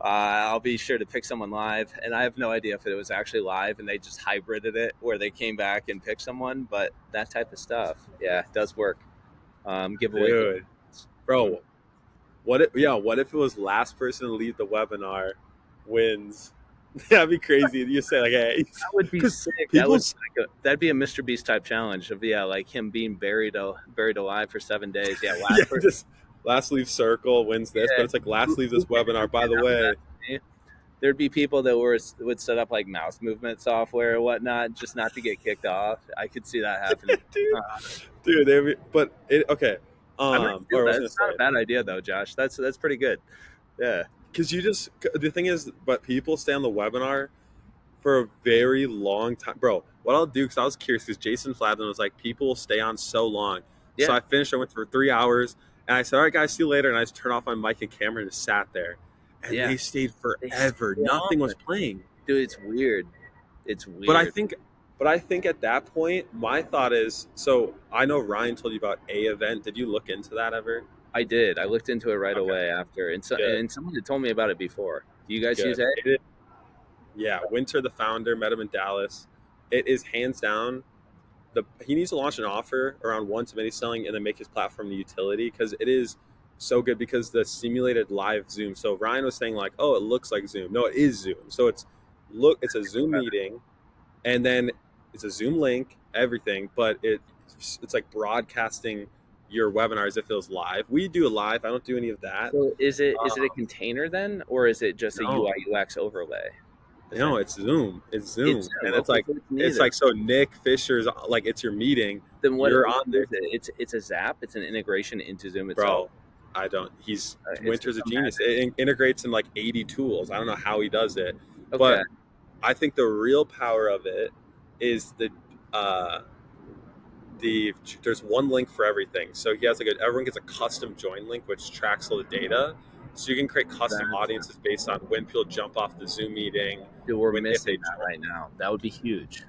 I'll be sure to pick someone live." And I have no idea if it was actually live and they just hybrided it where they came back and picked someone. But that type of stuff, yeah, does work. Giveaway. dude. Bro, what if it was last person to leave the webinar wins? That'd be crazy. You say like, hey, That would be because sick. people's That'd be a Mr. Beast type challenge of like him being buried alive for 7 days. Yeah, yeah, last person. just last leave circle wins this, but Yeah, it's like last leave who this webinar. By the way, there'd be people that would set up like mouse movement software or whatnot just not to get kicked off. I could see that happening. dude, Uh, dude, but it okay. I might steal Or I that. was gonna It's not a say bad idea though, Josh. That's pretty good. Yeah. because the thing is, but people stay on the webinar for a very long time, bro. What I'll do because I was curious because Jason Fladden was like, people stay on so long. So Yeah. I finished. I went for 3 hours, and I said, "All right, guys, see you later." And I just turned off my mic and camera and just sat there, and Yeah. they stayed They forever. stay Nothing on. was playing. Dude, it's weird. It's But I weird. think, but I think at that point, my thought is, so I know Ryan told you about a event. Did you look into that ever? I did. I looked into it right Okay, away after, good, and someone had told me about it before. Do you guys use good. it? It is, yeah, Winter, the founder, met him in Dallas. It is hands down he needs to launch an offer around one to many selling and then make his platform the utility because it is so good because the simulated live Zoom. So Ryan was saying like, oh, it looks like Zoom. No, it is Zoom. So it's a Zoom meeting and then it's a Zoom link, everything, but it's like broadcasting your webinar as if it was live. We do a live. I don't do any of that. So is it a Uh, container then, or is it just a UI no, UX overlay? no, it's Zoom. It's It's Zoom, and Zoom. Okay, so it's it's neither. like so Nick Fisher's like it's your meeting. Then You're what on there, is it? It's a Zap. It's an integration into Zoom itself. bro. I don't. He's It's Winter's a some genius. magic. It integrates in like 80 tools. I don't know how he does it, Okay. but I think the real power of it is uh, there's one link for everything. So he has everyone gets a custom join link which tracks all the data. So you can create custom That's audiences based on when people jump off the Zoom meeting, Dude, we're when if missing they that join. right now. That would be huge.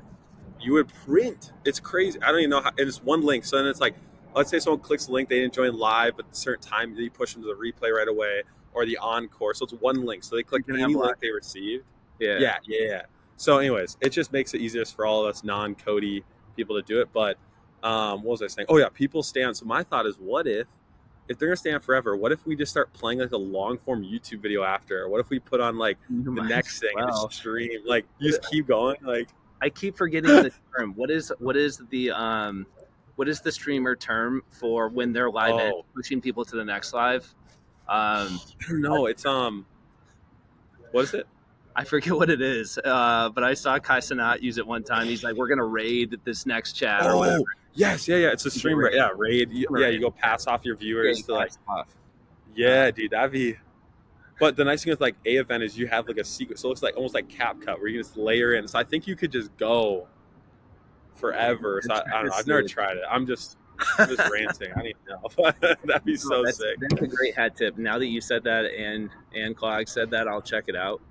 You would print. It's crazy. I don't even know how. And it's one link. So then it's like, let's say someone clicks the link, they didn't join live, but at a certain time, you push them to the replay right away or the encore. So it's one link. So they click You can have any link like, they received. yeah. Yeah. So, anyways, it just makes it easiest for all of us non-Cody people to do it. But what was I saying? Oh yeah, people stay on. So my thought is, what if they're gonna stay on forever? What if we just start playing like a long form YouTube video after? What if we put on like You the might next as thing and just well. stream? Like you just keep going. Like I keep forgetting the term. What is the streamer term for when they're live and oh, pushing people to the next live? Um, I don't know. It's what is it? I forget what it is, but I saw Kai Cenat use it one time. He's like, "We're gonna raid this next chat or whatever." Oh, yes, yeah. It's a You get stream, yeah, raid. Yeah, you raid. go pass off your Yeah, viewers you to like, pass off. yeah, dude, that'd be. But the nice thing with like a event is you have like a secret, so it looks like almost like CapCut where you can just layer in. So I think you could just go forever. So I don't know. I've never tried it. I'm just ranting. I don't even know, but that'd be No, so sick. that's a great hat tip. Now that you said that and Clog said that, I'll check it out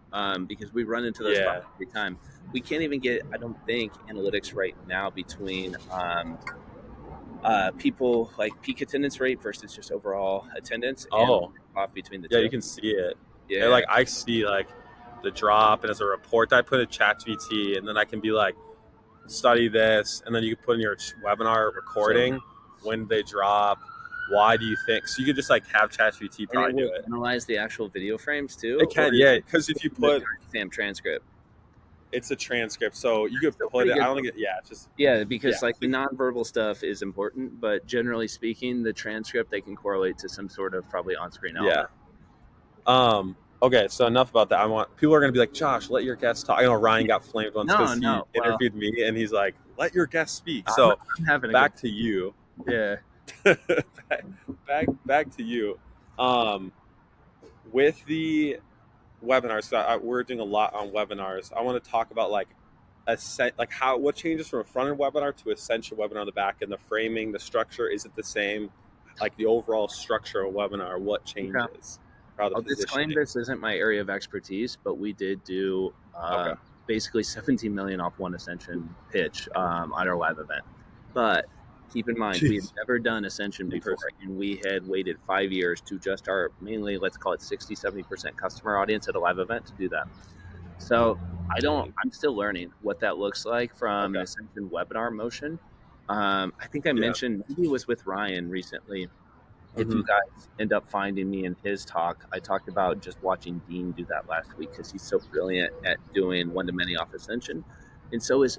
because we run into those Yeah. problems every time. We can't even get, I don't think, analytics right now between people like peak attendance rate versus just overall attendance and Oh, off between the yeah, you two. can see it. And Yeah, like I see like the drop, and as a report, I put in ChatGPT, and then I can be like, study this, and then you can put in your webinar so recording when they drop. Why do you think? So you could just like have ChatGPT and it probably do will it. analyze the actual video frames too, It or can, yeah, because if you the put timestamp transcript. it's a transcript, so you could Still put pretty it. I good. don't think it. Yeah, it's just Yeah, yeah, because like the nonverbal stuff is important, but generally speaking, the transcript they can correlate to some sort of probably on-screen yeah. element. Okay, so enough about that. I want people are gonna be like, Josh, let your guest talk. I know Ryan got flamed once No, because he no. Well, interviewed me, and he's like, let your guest speak. I'm, So I'm having a good. back to you. Yeah. back to you. Um, with the webinars, so we're doing a lot on webinars. I want to talk about like like how what changes from a front end webinar to ascension webinar on the back end. The framing, the structure, is it the same? Like the overall structure of a webinar, what Okay. changes? How the I'll disclaim positioning? this isn't my area of expertise, but we did do Okay. basically 17 million off one Ascension pitch on our live event. But keep in mind, we had Jeez. never done Ascension before, Interesting. and we had waited 5 years to just our mainly, let's call it 60-70% customer audience at a live event to do that. So I'm still learning what that looks like from an Okay. Ascension webinar motion. I think I Yeah. mentioned, maybe it was with Ryan recently. If you Mm-hmm. guys end up finding me in his talk, I talked about just watching Dean do that last week because he's so brilliant at doing one to many off Ascension, and so is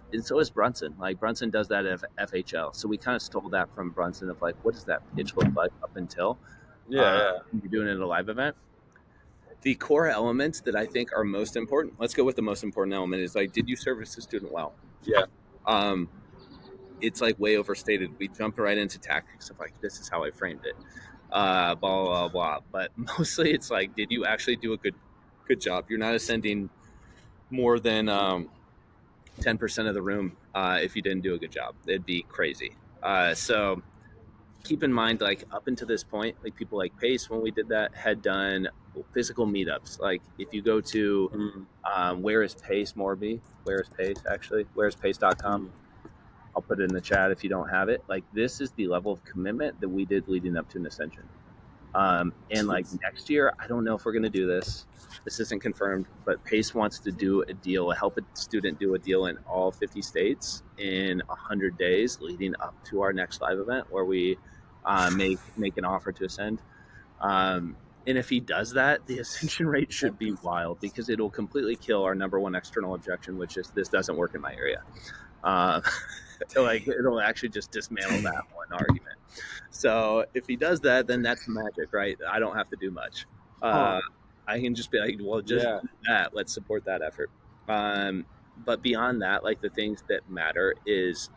Brunson. Like Brunson does that at FHL, so we kind of stole that from Brunson of like, what does that pitch look like up until Yeah. you're doing it at a live event. The core elements that I think are most important. Let's go with the most important element is like, did you service the student well? Yeah. Um, it's like way overstated. We jumped right into tactics of like, this is how I framed it, blah blah blah. But mostly, it's like, did you actually do a good job? You're not ascending more than 10% of the room if you didn't do a good job. It'd be crazy. So keep in mind, like up until this point, like people like Pace, when we did that, had done physical meetups. Like if you go to Mm-hmm. where is Pace, Morby? Where is Pace actually? Where's Pace.com? Mm-hmm. I'll put it in the chat if you don't have it. Like this is the level of commitment that we did leading up to an Ascension. And like next year, I don't know if we're going to do this. This isn't confirmed, but Pace wants to do a deal, help a student do a deal in all 50 states in 100 days leading up to our next live event where we make an offer to ascend. And if he does that, the ascension rate should be wild because it'll completely kill our number one external objection, which is this doesn't work in my area. Like it'll actually just dismantle that one argument. So if he does that, then that's magic, right? I don't have to do much. Huh. I can just be like, well, just Yeah. do that. Let's support that effort. But beyond that, like the things that matter is,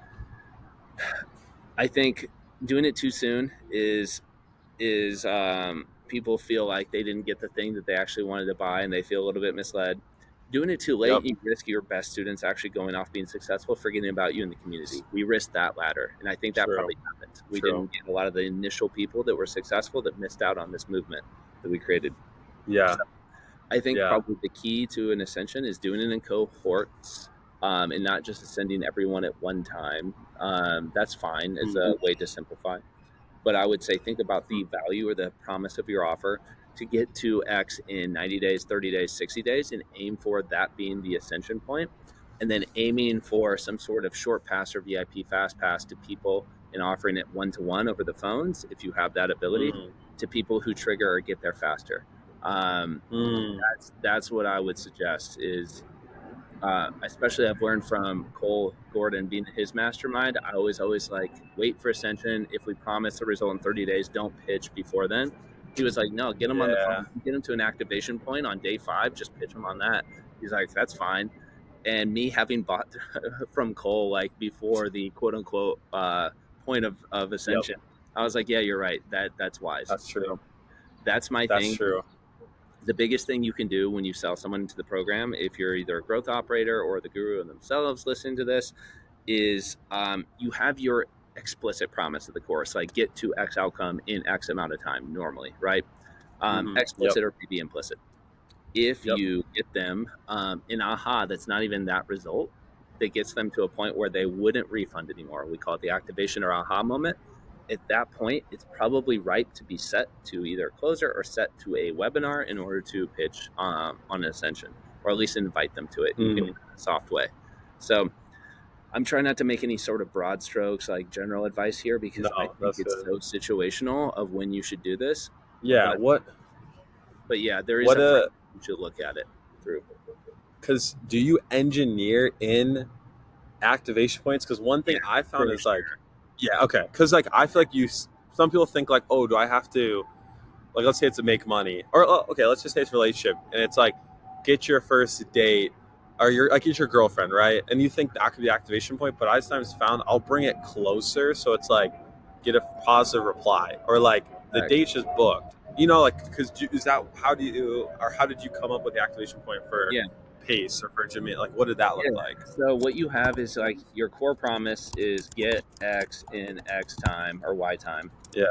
I think doing it too soon is people feel like they didn't get the thing that they actually wanted to buy, and they feel a little bit misled. Doing it too late, Yep. you risk your best students actually going off being successful, forgetting about you in the community. We risked that ladder, and I think that True. probably happened. We True. didn't get a lot of the initial people that were successful that missed out on this movement that we created. Yeah. So I think Yeah. probably the key to an ascension is doing it in cohorts, and not just ascending everyone at one time. That's fine as Mm. a way to simplify, but I would say think about Mm. the value or the promise of your offer to get to X in 90 days, 30 days, 60 days, and aim for that being the ascension point. And then aiming for some sort of short pass or VIP fast pass to people and offering it one to one over the phones, if you have that ability, Mm. to people who trigger or get there faster. Um, Mm. that's what I would suggest is especially I've learned from Cole Gordon being his mastermind. I always like wait for ascension. If we promise a result in 30 days, don't pitch before then. He was like, no, get them on the Yeah. phone, get them to an activation point on day 5, just pitch them on that. He's like, that's fine. And me having bought from Cole like before the quote unquote point of Yep. ascension, I was like, yeah, you're right. That's wise. That's true. So that's my That's thing. true. The biggest thing you can do when you sell someone into the program, if you're either a growth operator or the guru themselves listening to this, is you have your explicit promise of the course, like get to X outcome in X amount of time normally, right? Yep. Explicit or maybe implicit. If Yep. you get them in aha, that's not even that result, that gets them to a point where they wouldn't refund anymore. We call it the activation or aha moment. At that point, it's probably ripe to be set to either a closer or set to a webinar in order to pitch on an ascension, or at least invite them to it. You can Mm. do it in a soft way. So I'm trying not to make any sort of broad strokes like general advice here because I No, think that's it's good. so situational of when you should do this. Yeah. But yeah, there is What a frame a you should look at it through. because do you engineer in activation points? Because one thing Yeah, I found for is sure. like, yeah, okay, because like I feel like some people think like, oh, do I have to, like, let's say it's to make money, or okay, let's just say it's a relationship, and it's like get your first date, or your like get your girlfriend, right? And you think that could be the activation point, but I sometimes found I'll bring it closer, so it's like get a positive reply, or like the date's just booked, like because is that how did you come up with the activation point for Yeah, Pace or for Jimmy? Like, what did that look yeah. like? So what you have is like your core promise is get X in X time or Y time. Yeah.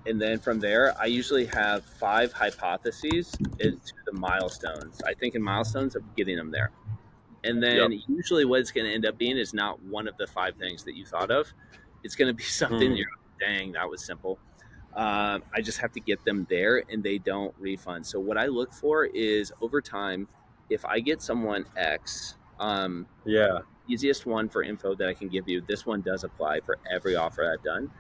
And then from there, I usually have 5 hypotheses as to the milestones. I think in milestones of getting them there. And Yep. then usually what it's going to end up being is not one of the 5 things that you thought of. It's going to be something Mm. you're like, dang, that was simple. I just have to get them there and they don't refund. So what I look for is over time, if I get someone X, Yeah. easiest one for info that I can give you, this one does apply for every offer I've done.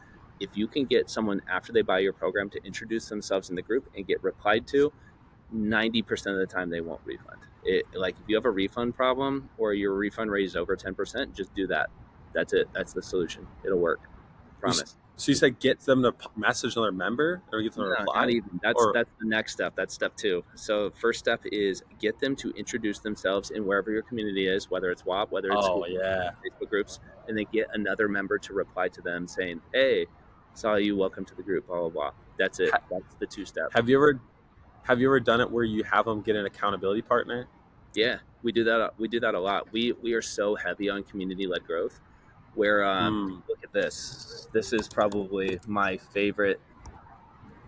If you can get someone after they buy your program to introduce themselves in the group and get replied to, 90% of the time they won't refund. Like if you have a refund problem or your refund rate is over 10%, just do that. That's it. That's the solution. It'll work. Promise. So you said get them to message another member or get them to No, not reply, even. or That's the next step. That's step 2. So first step is get them to introduce themselves in wherever your community is, whether it's WhopX, whether it's oh school, yeah. Facebook groups, and then get another member to reply to them saying, "Hey, saw you. Welcome to the group." Blah blah blah. That's it. Ha- That's the 2 step. have you ever done it where you have them get an accountability partner? Yeah, we do that. We do that a lot. We are so heavy on community led growth. Where Mm. look at this. This is probably my favorite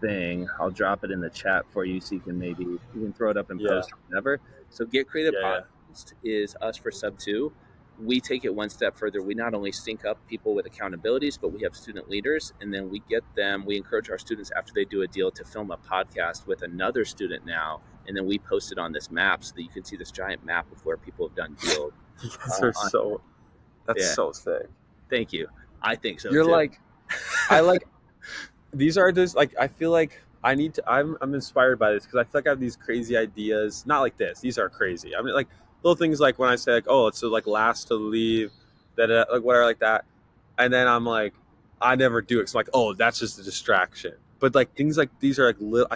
thing. I'll drop it in the chat for you so you can throw it up in Yeah. post or whatever. So Get Creative Yeah. Yeah. Podcast is us for sub 2. We take it one step further. We not only sync up people with accountabilities, but we have student leaders, and then we encourage our students after they do a deal to film a podcast with another student now, and then we post it on this map so that you can see this giant map of where people have done deals. You guys are so. That's Yeah. so sick. Thank you. I think so You're too. like, I like. These are just like I feel like I'm inspired by this because I feel like I have these crazy ideas. Not like this. These are crazy. I mean, like little things like when I say like, oh, it's so like last to leave, that like whatever like that, and then I'm like, I never do it. It's like, oh, that's just a distraction. But like things like these are like little.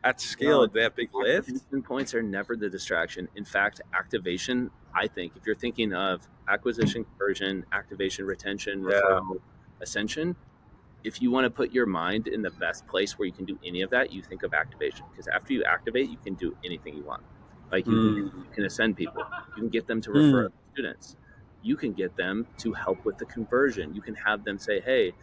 At scale, No, they have big lift. activation points are never the distraction. In fact, activation, I think, if you're thinking of acquisition, conversion, activation, retention, Yeah. referral, ascension, if you want to put your mind in the best place where you can do any of that, you think of activation. Because after you activate, you can do anything you want. Like Mm. you can ascend people, you can get them to refer Mm. other students, you can get them to help with the conversion. You can have them say, "Hey,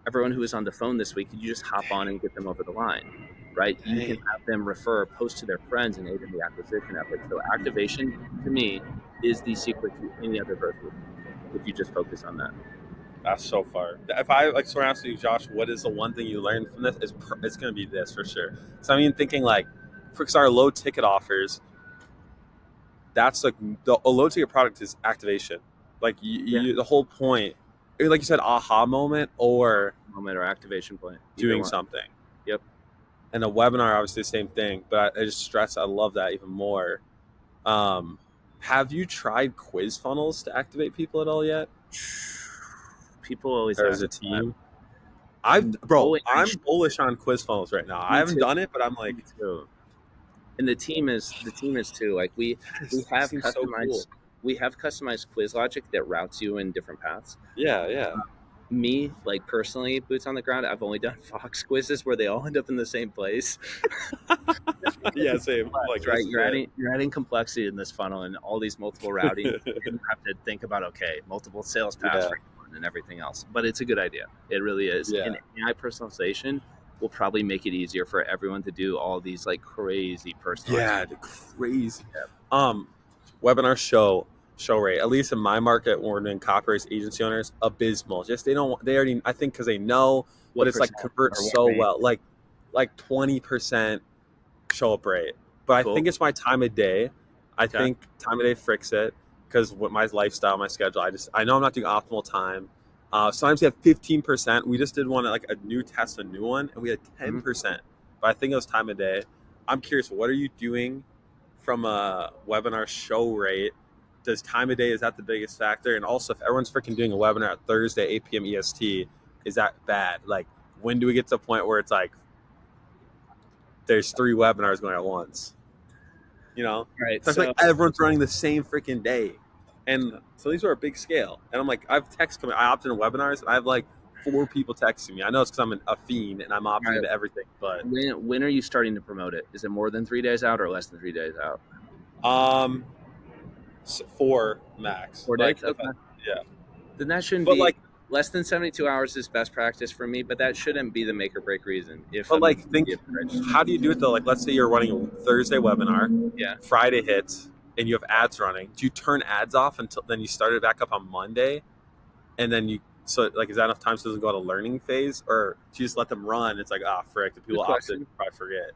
everyone who was on the phone this week, could you just hop on and get them over the line?" Right? You can Dang. have them refer, post to their friends, and aid in the acquisition effort. So activation, to me, is the secret to any other virtue. If you just focus on that. That's so far. If I like sort of ask you, Josh, what is the one thing you learned from this? It's going to be this for sure. So I mean, thinking like, for our low ticket offers, that's like the a low ticket product is activation. Like Yeah. the whole point, like you said, aha moment or Moment or activation point, either doing one. something. Yep. And a webinar, obviously, the same thing. But I just stress, I love that even more. Um, have you tried quiz funnels to activate people at all yet, People always or as ask a that. team? I'm I bullish on quiz funnels right now. I me haven't too. done it, but I'm Me like, too. And the team is too. Like we it have seems so cool. customized quiz logic that routes you in different paths. Yeah, yeah, Me, like personally, boots on the ground, I've only done Fox quizzes where they all end up in the same place. Because yeah. it's Same. complex, Like right? this is You're adding complexity in this funnel and all these multiple routing. And it. you have to think about, okay, multiple sales paths Yeah, for each one and everything else. But it's a good idea. It really is. yeah, And AI personalization will probably make it easier for everyone to do all these like crazy personalized. yeah. The crazy. Um, webinar show rate. At least in my market, when we're doing copywriters, agency owners, abysmal. Just they don't. They already. I think because they know, but What it's like percent converts or what so range? well. Like 20% show up rate. But I Cool. think it's my time of day. I Okay. think time of day fricks it because with my lifestyle, my schedule, I know I'm not doing optimal time. Sometimes we have 15%. We just did one like a new test, a new one, and we had Mhm. 10%. But I think it was time of day. I'm curious, what are you doing from a webinar show rate? Does time of day, is that the biggest factor? And also, if everyone's freaking doing a webinar at Thursday 8 p.m. EST, is that bad? Like, when do we get to a point where it's like there's 3 webinars going at once? You know, All right. so I feel So like everyone's running the same freaking day, and so these are a big scale. And I'm like, I've text coming. I opt into webinars, and I have like 4 people texting me. I know it's because I'm a fiend and I'm all opting right, into everything, but when are you starting to promote it? Is it more than 3 days out or less than 3 days out? um, 4 max. 4 days? Like if Okay. yeah, Then that shouldn't but be like less than 72 hours is best practice for me, but that shouldn't be the make or break reason if but a like meeting think, is registered. how do you do it though? Like let's say you're running a Thursday webinar, Yeah. Friday hits, and you have ads running. Do you turn ads off until then you start it back up on Monday? And then you, so like, is that enough time so it doesn't go to learning phase, or do you just let them run? It's like, ah, frick, the Good people opted question. probably forget.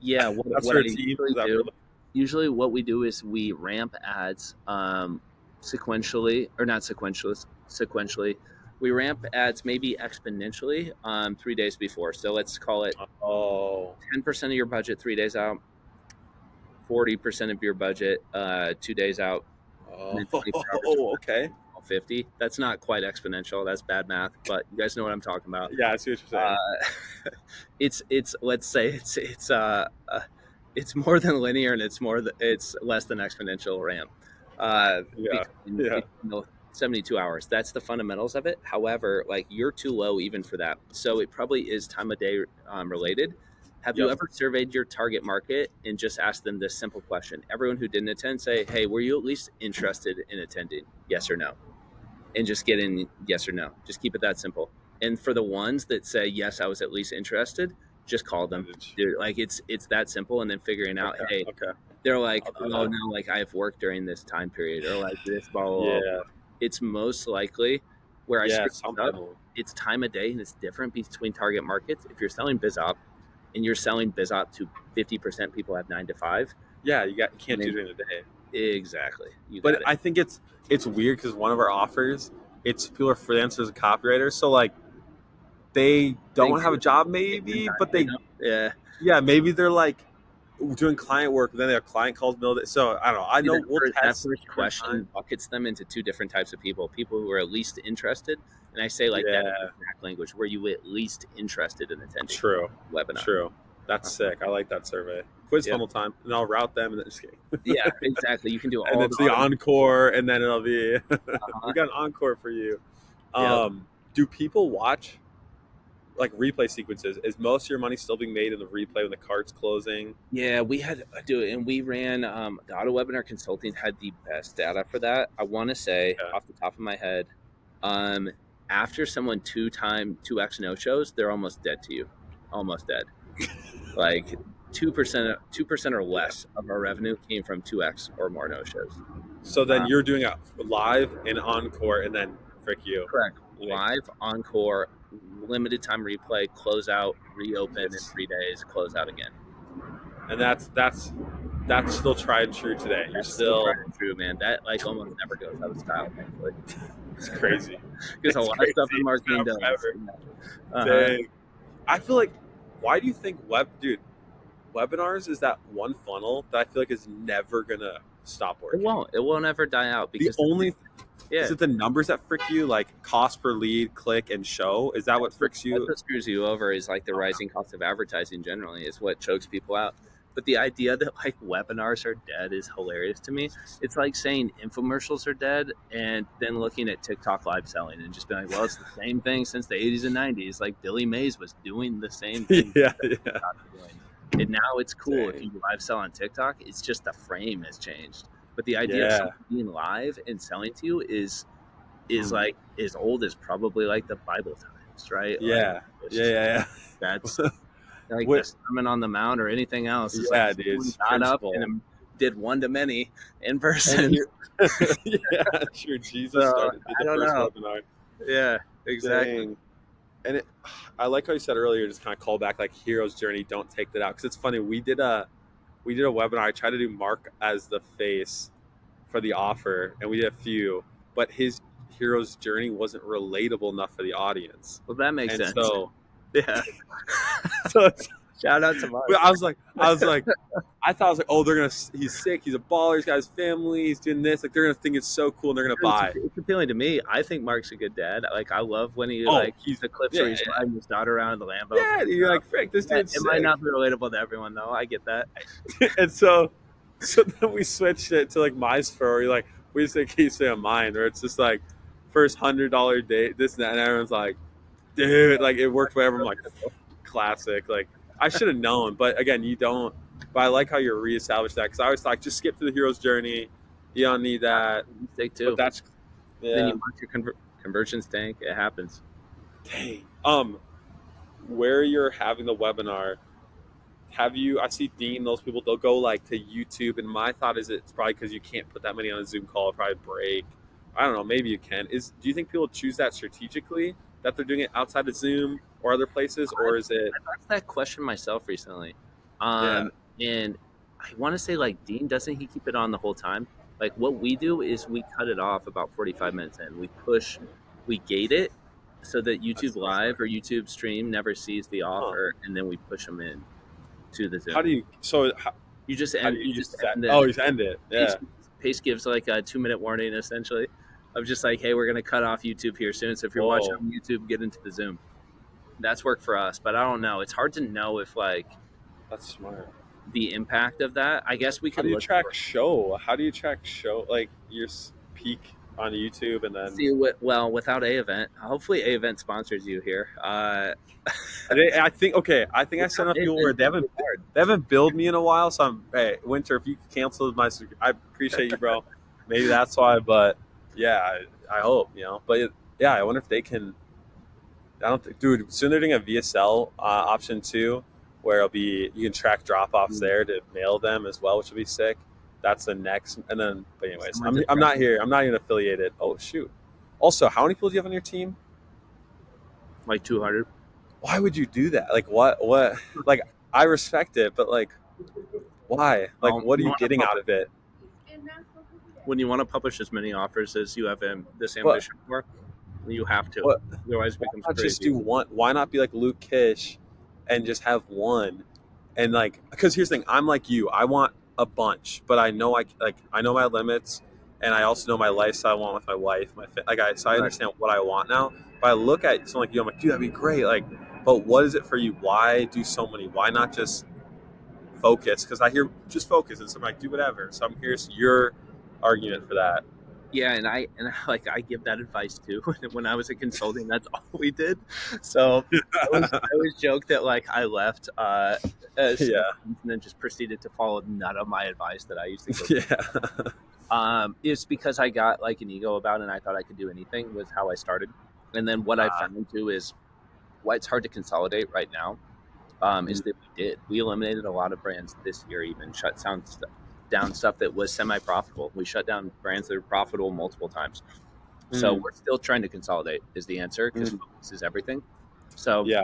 Yeah, what, That's what for I a team. Is usually that for do, the usually what we do is we ramp ads sequentially, or not sequentially. We ramp ads maybe exponentially 3 days before. So let's call it oh 10% of your budget 3 days out, 40% of your budget 2 days out, and then 24% oh okay, 50. That's not quite exponential. That's bad math, but you guys know what I'm talking about. yeah, I see what you're saying. It's let's say it's more than linear and it's less than exponential ramp Yeah, between yeah, 72 hours. That's the fundamentals of it. However, like you're too low even for that, so it probably is time of day related. Have you yep. ever surveyed your target market and just asked them this simple question? Everyone who didn't attend, say, hey, were you at least interested in attending? Yes or no? And just get in yes or no. Just keep it that simple. And for the ones that say yes, I was at least interested, just call them. Message. Dude, like it's that simple. And then figuring out, Okay, hey, okay, they're like, I'll do oh that. no, like I have work during this time period, or like this blah blah blah. Yeah, It's most likely where I yeah, screw this up. something. It's time of day and it's different between target markets. If you're selling BizOp and you're selling BizOp to 50% people have 9 to 5, Yeah, you and can't do it then during the day. exactly, you But got it. I think it's weird because one of our offers, it's people are freelancers and copywriters, so like they don't Thank have a you. job maybe, but They don't. Yeah. yeah, maybe they're like doing client work, but then their client calls build it. So I don't know. I See, know we'll that test first different time. question buckets them into two different types of people: people who are least interested, and I say like that in Yeah, exact language, were you at least interested in attending true, the webinar? true. That's sick. I like that survey. Quiz Yep. funnel time, and I'll route them, and then just kidding. Yeah, exactly. You can do And all the it's the automation. encore, and then it'll be Uh-huh. we got an encore for you. Yep. Do people watch like replay sequences? Is most of your money still being made in the replay when the cart's closing? Yeah, we had do it, and we ran the auto webinar consulting had the best data for that. I want to say Yeah. off the top of my head, um, after someone 2x no shows, they're almost dead to you, almost dead. Like 2% or Yeah. less of our revenue came from 2x or more no shows. So then Uh, you're doing a live and encore, and then frick you. correct. Like, Live encore, limited time replay, close out, reopen in it's, 3 days, close out again. and that's still tried and true today. You're That's still tried still and true, man. That like almost never goes out of style, thankfully. it's crazy. Because a It's lot of crazy. stuff in It's marketing not does. forever. Uh-huh. Dang. I feel like why do you think webinars is that one funnel that I feel like is never gonna stop It working? won't. It won't ever die out The because only yeah, is it the numbers that frick you, like cost per lead, click, and show? Is that what fricks that's you? what screws you over is like the Okay. rising cost of advertising generally is what chokes people out. But the idea that like webinars are dead is hilarious to me. It's like saying infomercials are dead and then looking at TikTok live selling and just being like, well, it's the same thing since the 80s and 90s. Like Billy Mays was doing the same thing Yeah, that yeah. TikTok is doing. And now it's cool if Dang. you live sell on TikTok. It's just the frame has changed. But the idea of Yeah. someone being live and selling to you is Hmm. like as old as probably like the Bible times, right? Like Yeah. it's just Yeah. that's Yeah. like the What? Sermon on the Mount or anything else. It's like Yeah, dude. someone It's got up principle. and did one to many in And person. here, yeah, sure. Jesus So did I the don't first know. webinar. Yeah, exactly. Dang. And I like how you said earlier, just kind of call back like hero's journey. Don't take that out because it's funny. We did a webinar. I tried to do Mark as the face for the offer, and we did a few, but his hero's journey wasn't relatable enough for the audience, Well, that makes and sense. so Yeah. so Shout out to but Mark. I thought I was like, oh, they're gonna. He's sick. He's a baller. He's got his family. He's doing this. Like they're gonna think it's so cool, and they're gonna buy. It's appealing to me. I think Mark's a good dad. Like I love when he Oh, like he's the clips where yeah, he's driving his daughter around in the Lambo. yeah. You're like, frick, this Yeah, dude's it might sick. not be relatable to everyone though. I get that. And so then we switched it to like my story. Like we just like keep saying mine, where it's just like first $100 date, this and that, and everyone's like, dude, like it worked. Whatever. I'm like, classic. Like I should have known, but again, you don't. But I like how you're reestablished that because I always thought just skip to the hero's journey. You don't need that. Mistake But too. that's Then yeah. you watch your conversions tank. It happens. Dang. Where you're having the webinar, have you? I see Dean. Those people they'll go like to YouTube, and my thought is it's probably because you can't put that many on a Zoom call. It'll probably break. I don't know. Maybe you can. Do you think people choose that strategically that they're doing it outside of Zoom or other places, or is it? I've asked that question myself recently, Yeah. and I want to say like Dean doesn't he keep it on the whole time? Like what we do is we cut it off about 45 minutes in. We gate it so that That's YouTube so smart. Live or YouTube Stream never sees the Huh. offer, and then we push them in to the How Zoom. do you? So You just how do end. you You use just that? end it. Oh, you end it. Yeah. Pace gives like a 2 minute warning essentially of just like, hey, we're gonna cut off YouTube here soon. So if you're watching Whoa. on YouTube, get into the Zoom. That's worked for us, but I don't know. It's hard to know if like That's smart. the impact of that. I guess we How could do you look track for show? How do you track show? Like your peak on YouTube, and then see what well without A event. Hopefully A event sponsors you here. I think okay. I think I sent Without enough A people event, where it's really hard. they haven't billed me in a while. So I'm hey Winter, if you cancel my, I appreciate you, bro. Maybe that's why, but yeah, I hope But yeah, I wonder if they can. I don't think, dude. Soon they're doing a VSL option too, where it'll be you can track drop offs there to mail them as well, which will be sick. That's the next, and then. But anyways, Someone just I'm not here. I'm not even affiliated. Oh shoot. Also, how many people do you have on your team? like 200. Why would you do that? Like what like I respect it, but like why? Like what are you getting out of it? When you want to publish as many offers as you have this But ambition for, You have to. What? Otherwise, it Why becomes not just crazy. do one? Why not be like Luke Kish, and just have one? And like, because here's the thing, I'm like you. I want a bunch, but I know I know my limits, and I also know my lifestyle I want with my wife, so I Right. understand what I want now. But I look at someone like you, I'm like, dude, that'd be great. Like, but what is it for you? Why do so many? Why not just focus? Because I hear just focus, and so I'm like, do whatever. So I'm curious your argument for that. Yeah, and like I give that advice too. When I was in consulting, that's all we did. So I always joke that like I left as Yeah, and then just proceeded to follow none of my advice that I used to give. yeah, It's because I got like an ego about it and I thought I could do anything was how I started. And then what I uh, found too is why it's hard to consolidate right now is that we eliminated a lot of brands this year, even down stuff that was semi-profitable. We shut down brands that are profitable multiple times. So mm, we're still trying to consolidate is the answer because mm, focus is everything. So yeah,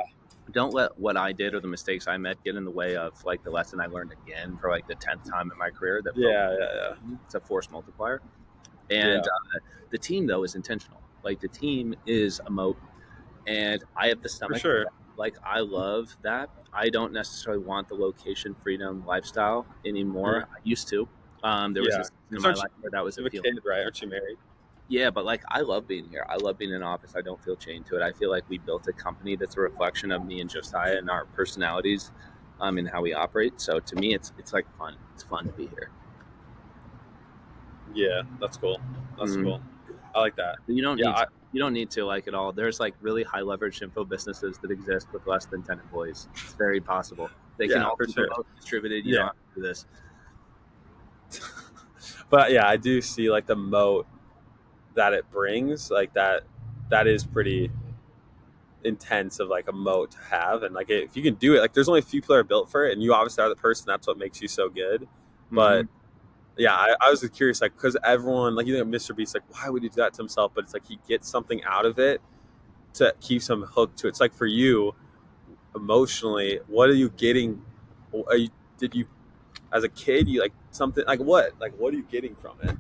don't let what I did or the mistakes I made get in the way of like the lesson I learned again for like the 10th time in my career that focus yeah, yeah, it's a force multiplier. yeah, And yeah, the team though is intentional. Like the team is a moat, and I have the for stomach for sure. that. Like I love that. I don't necessarily want the location freedom lifestyle anymore. Mm, I used to. There was a yeah, season in because my aren't you, life where that was you have a appealing. kid, right? Aren't you married? Yeah, but like I love being here. I love being in office. I don't feel chained to it. I feel like we built a company that's a reflection of me and Josiah and our personalities, and how we operate. So to me, it's like fun. It's fun to be here. Yeah, that's cool. That's Mhm. cool. I like that. You don't Yeah, need to. You don't need to like at all. There's like really high leverage info businesses that exist with less than 10 employees. It's very possible. They can yeah, all for be sure. remote distributed. You don't Yeah, have to do this. but yeah, I do see like the moat that it brings, like that. That is pretty intense of like a moat to have, and like if you can do it, like there's only a few people that are built for it, and you obviously are the person. That's what makes you so good. Hmm. But yeah, I was just curious, like because everyone, like you think of Mr. Beast, like why would he do that to himself? But it's like he gets something out of it to keep him hooked to it. It's like for you emotionally, what are you getting? Are you did you as a kid you like something like what are you getting from it?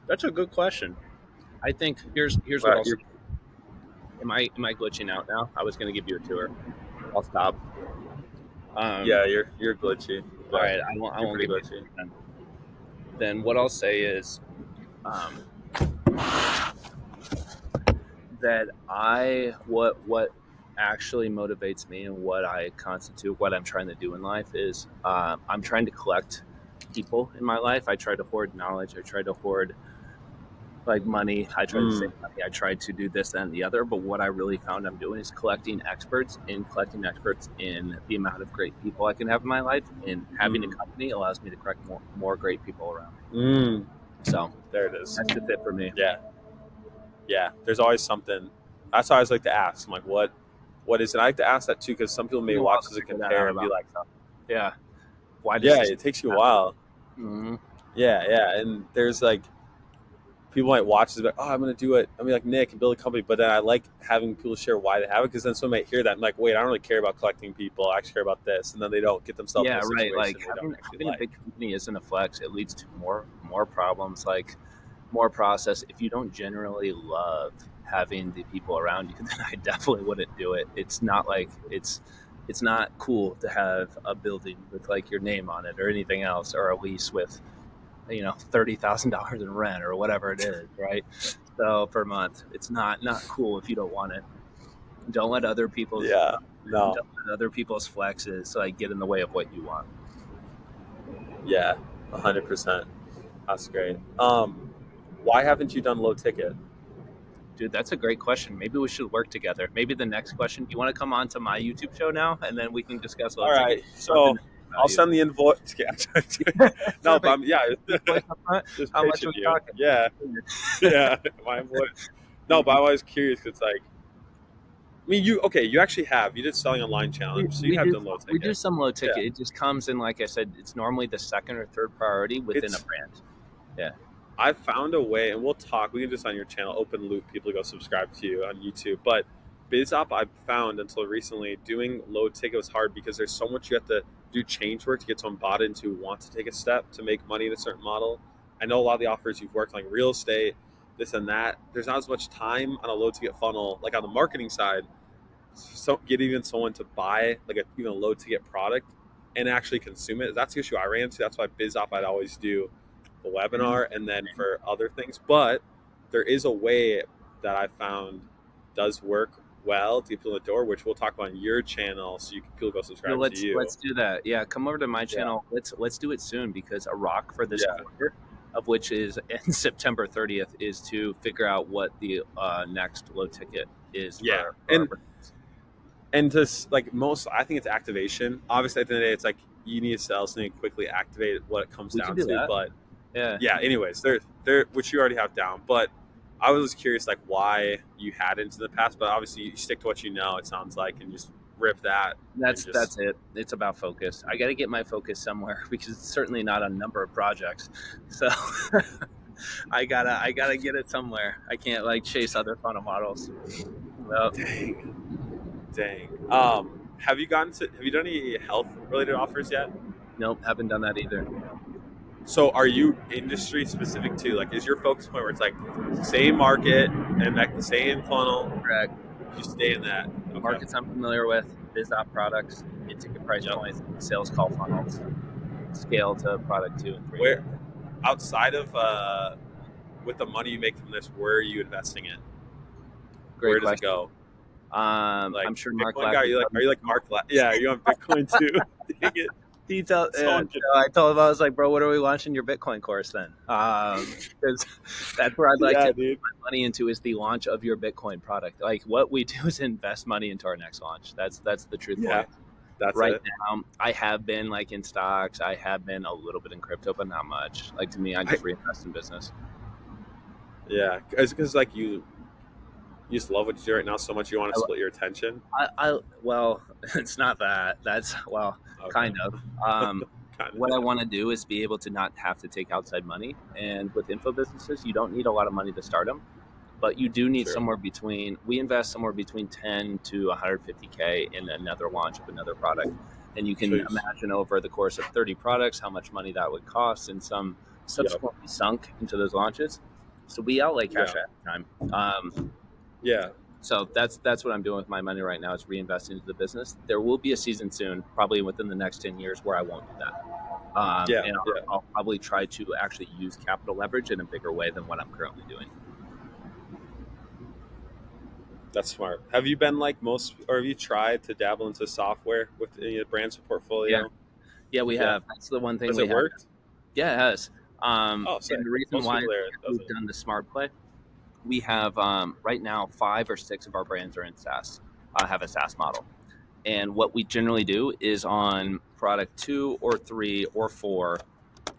That's a good question. I think here's what Well, I'll say. you're Am I glitching out now? I was going to give you a tour. I'll stop. Um, yeah, you're glitchy, all but right, I won't you're pretty give you a glitchy. tour then. Then what I'll say is um, that what actually motivates me and what I constitute what I'm trying to do in life is I'm trying to collect people in my life. I try to hoard knowledge. I try to hoard like money. I try to save Mm, money. I try to do this and the other. But what I really found I'm doing is collecting experts in the amount of great people I can have in my life. And having a mm, company allows me to collect more great people around me. mm. So There it is. that's just it for me. Yeah, yeah. There's always something. That's why I always like to ask. I'm like, what is it? I like to ask that too because some people It took may me a while watch to this and figure that out compare and be about like, myself. Yeah. Why does yeah, this it takes you a happen? while. Mm-hmm. Yeah, yeah. And there's like people might watch this, like, oh, I'm gonna do it. I mean, like Nick and build a company, but then I like having people share why they have it because then someone might hear that and like, wait, I don't really care about collecting people. I actually care about this, and then they don't get themselves in Yeah, a right. Like situation they don't actually having a big like. company isn't a flex. It leads to more problems, like more process. If you don't generally love having the people around you, then I definitely wouldn't do it. It's not like it's not cool to have a building with like your name on it or anything else, or a lease with $30,000 in rent or whatever it is, right? So per month, it's not cool if you don't want it. Don't let other people's Yeah, no, don't let other people's flexes like get in the way of what you want. yeah, 100%. That's great. Why haven't you done low ticket? Dude, that's a great question. Maybe we should work together. Maybe the next question, do you want to come on to my YouTube show now? And then we can discuss low All ticket. right, Something so to think about I'll you. send the invoice. Yeah, no, but Perfect. yeah, Invoice up front. just How much are pitching we you. talking? Yeah, yeah, my invoice. No, but I'm always curious. It's like, I mean, you okay? You actually have. You did selling online we, challenge, so you we have do done low we do ticket. some low Yeah, ticket. It just comes in, like I said, it's normally the second or third priority within a it's. brand. Yeah. I found a way, and we'll talk. We can just on your channel, open loop people to go subscribe to you on YouTube. But BizUp, I found until recently doing low ticket was hard because there's so much you have to do change work to get someone bought into who wants to take a step to make money in a certain model. I know a lot of the offers you've worked like real estate, this and that. There's not as much time on a low ticket funnel, like on the marketing side, so getting even someone to buy like a even a low ticket product and actually consume it. That's the issue I ran into. That's why BizOp I'd always do a webinar and then for other things. But there is a way that I found does work well to get people in the door, which we'll talk about on your channel, so people go subscribe to you. Let's do that. Yeah, come over to my channel. Let's do it soon, because a rock for this quarter, of which is in September 30th, is to figure out what the next low ticket is. And to like I think it's activation. Obviously, at the end of the day, it's like you need to sell something, quickly activate what it comes down to. That. But yeah. Anyways, there which you already have down. But I was curious, like why you hadn't in the past. But obviously, you stick to what you know. It sounds like, and just rip that. That's it. It's about focus. I got to get my focus somewhere, because it's certainly not on a number of projects. So I gotta get it somewhere. I can't like chase other funnel models. Well, Dang. Have you done any health related offers yet? Nope, haven't done that either. So are you industry specific too? Like, is your focus point where it's like same market and like the same funnel? Correct. You stay in that. Okay. Markets I'm familiar with, BizOp products, mid-ticket price points, sales call funnels, scale to product 2 and 3. Where, outside of with the money you make from this, where are you investing in? Where does it go? Like, I'm sure Mark guy, are you like Mark Yeah, you're on Bitcoin too. Dang it. I told him, I was like, bro, what are we launching your Bitcoin course then? Because that's where I'd like to put my money into, is the launch of your Bitcoin product. Like, what we do is invest money into our next launch. That's the truth. Yeah, that's right it. Now. I have been like in stocks. I have been a little bit in crypto, but not much. Like, to me, I just reinvest in business. Yeah, because like you just love what you do right now so much you want to split your attention. Well, it's not that. That's okay. Kind of. What I want to do is be able to not have to take outside money. And with info businesses, you don't need a lot of money to start them, but you do need we invest somewhere between 10 to 150K in another launch of another product. And you can imagine over the course of 30 products how much money that would cost, and some subsequently sunk into those launches. So we outlay cash at the time. So that's what I'm doing with my money right now, is reinvesting into the business. There will be a season soon, probably within the next 10 years, where I won't do that. I'll probably try to actually use capital leverage in a bigger way than what I'm currently doing. That's smart. Have you been like or have you tried to dabble into software with any brand's portfolio? Yeah, we have. That's the one thing. Has it worked? Yeah, it has. And the reason why we've done the smart play, we have right now 5 or 6 of our brands are in SaaS, have a SaaS model. And what we generally do is on product 2 or 3 or 4,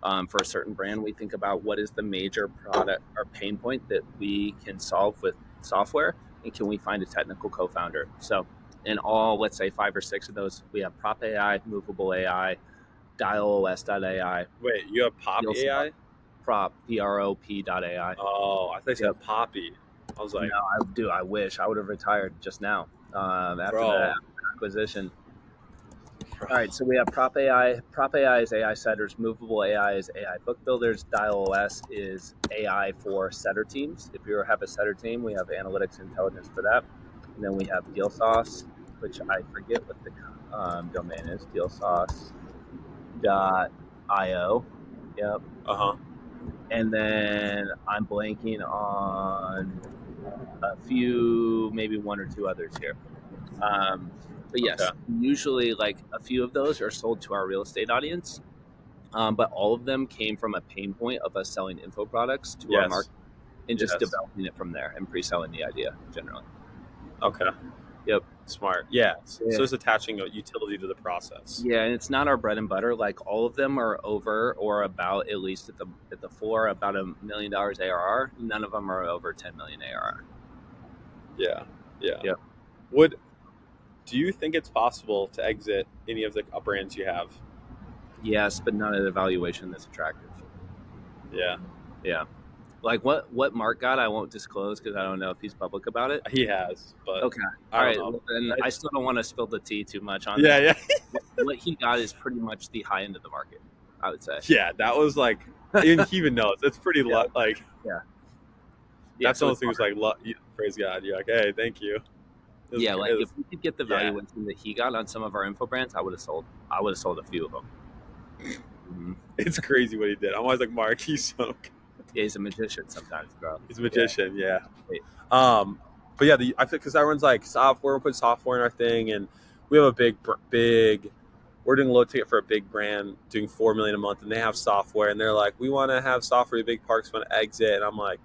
for a certain brand, we think about what is the major product or pain point that we can solve with software, and can we find a technical co-founder. So in all, let's say 5 or 6 of those, we have Prop AI, Movable AI, DialOS.ai. Wait, you have Pop AI? Prop, PROP.ai. Oh, I thought you said Poppy. I was like, no, I wish I would have retired just now after the acquisition. All right, so we have Prop AI. Prop AI is AI setters. Movable AI is AI book builders. DialOS is AI for setter teams. If you have a setter team, we have analytics intelligence for that. And then we have DealSauce, which I forget what the domain is. DealSauce.io. Yep. And then I'm blanking on a few, maybe 1 or 2 others here. But yes, usually like a few of those are sold to our real estate audience. But all of them came from a pain point of us selling info products to our market, and just developing it from there and pre-selling the idea generally. Okay. Yep. Smart. Yeah. So it's attaching a utility to the process. Yeah, and it's not our bread and butter. Like, all of them are over or about, at least at the floor, about $1 million ARR. None of them are over 10 million ARR. Yeah. Yep. Do you think it's possible to exit any of the brands you have? Yes, but not at a valuation that's attractive. Yeah. Like what Mark got, I won't disclose because I don't know if he's public about it. He has, but okay. All right. Well, then I still don't want to spill the tea too much on that. Yeah. What he got is pretty much the high end of the market, I would say. Yeah, that was like, he even knows it's pretty like. Yeah. Yeah, That's the so only it's thing was like, praise God. You're like, hey, thank you. yeah, like It if was, we could get the yeah, valuation that he got on some of our info brands, I would have sold. I would have sold a few of them. Mm-hmm. it's crazy what he did. I'm always like, Mark, he's so good. Yeah, he's a magician sometimes, bro. He's a Yeah. magician, yeah. Wait. But yeah, I think because everyone's like software, we put software in our thing, and we have a big. We're doing low ticket for a big brand, doing 4 million a month, and they have software, and they're like, we want to have software. Big parks want to exit, and I'm like,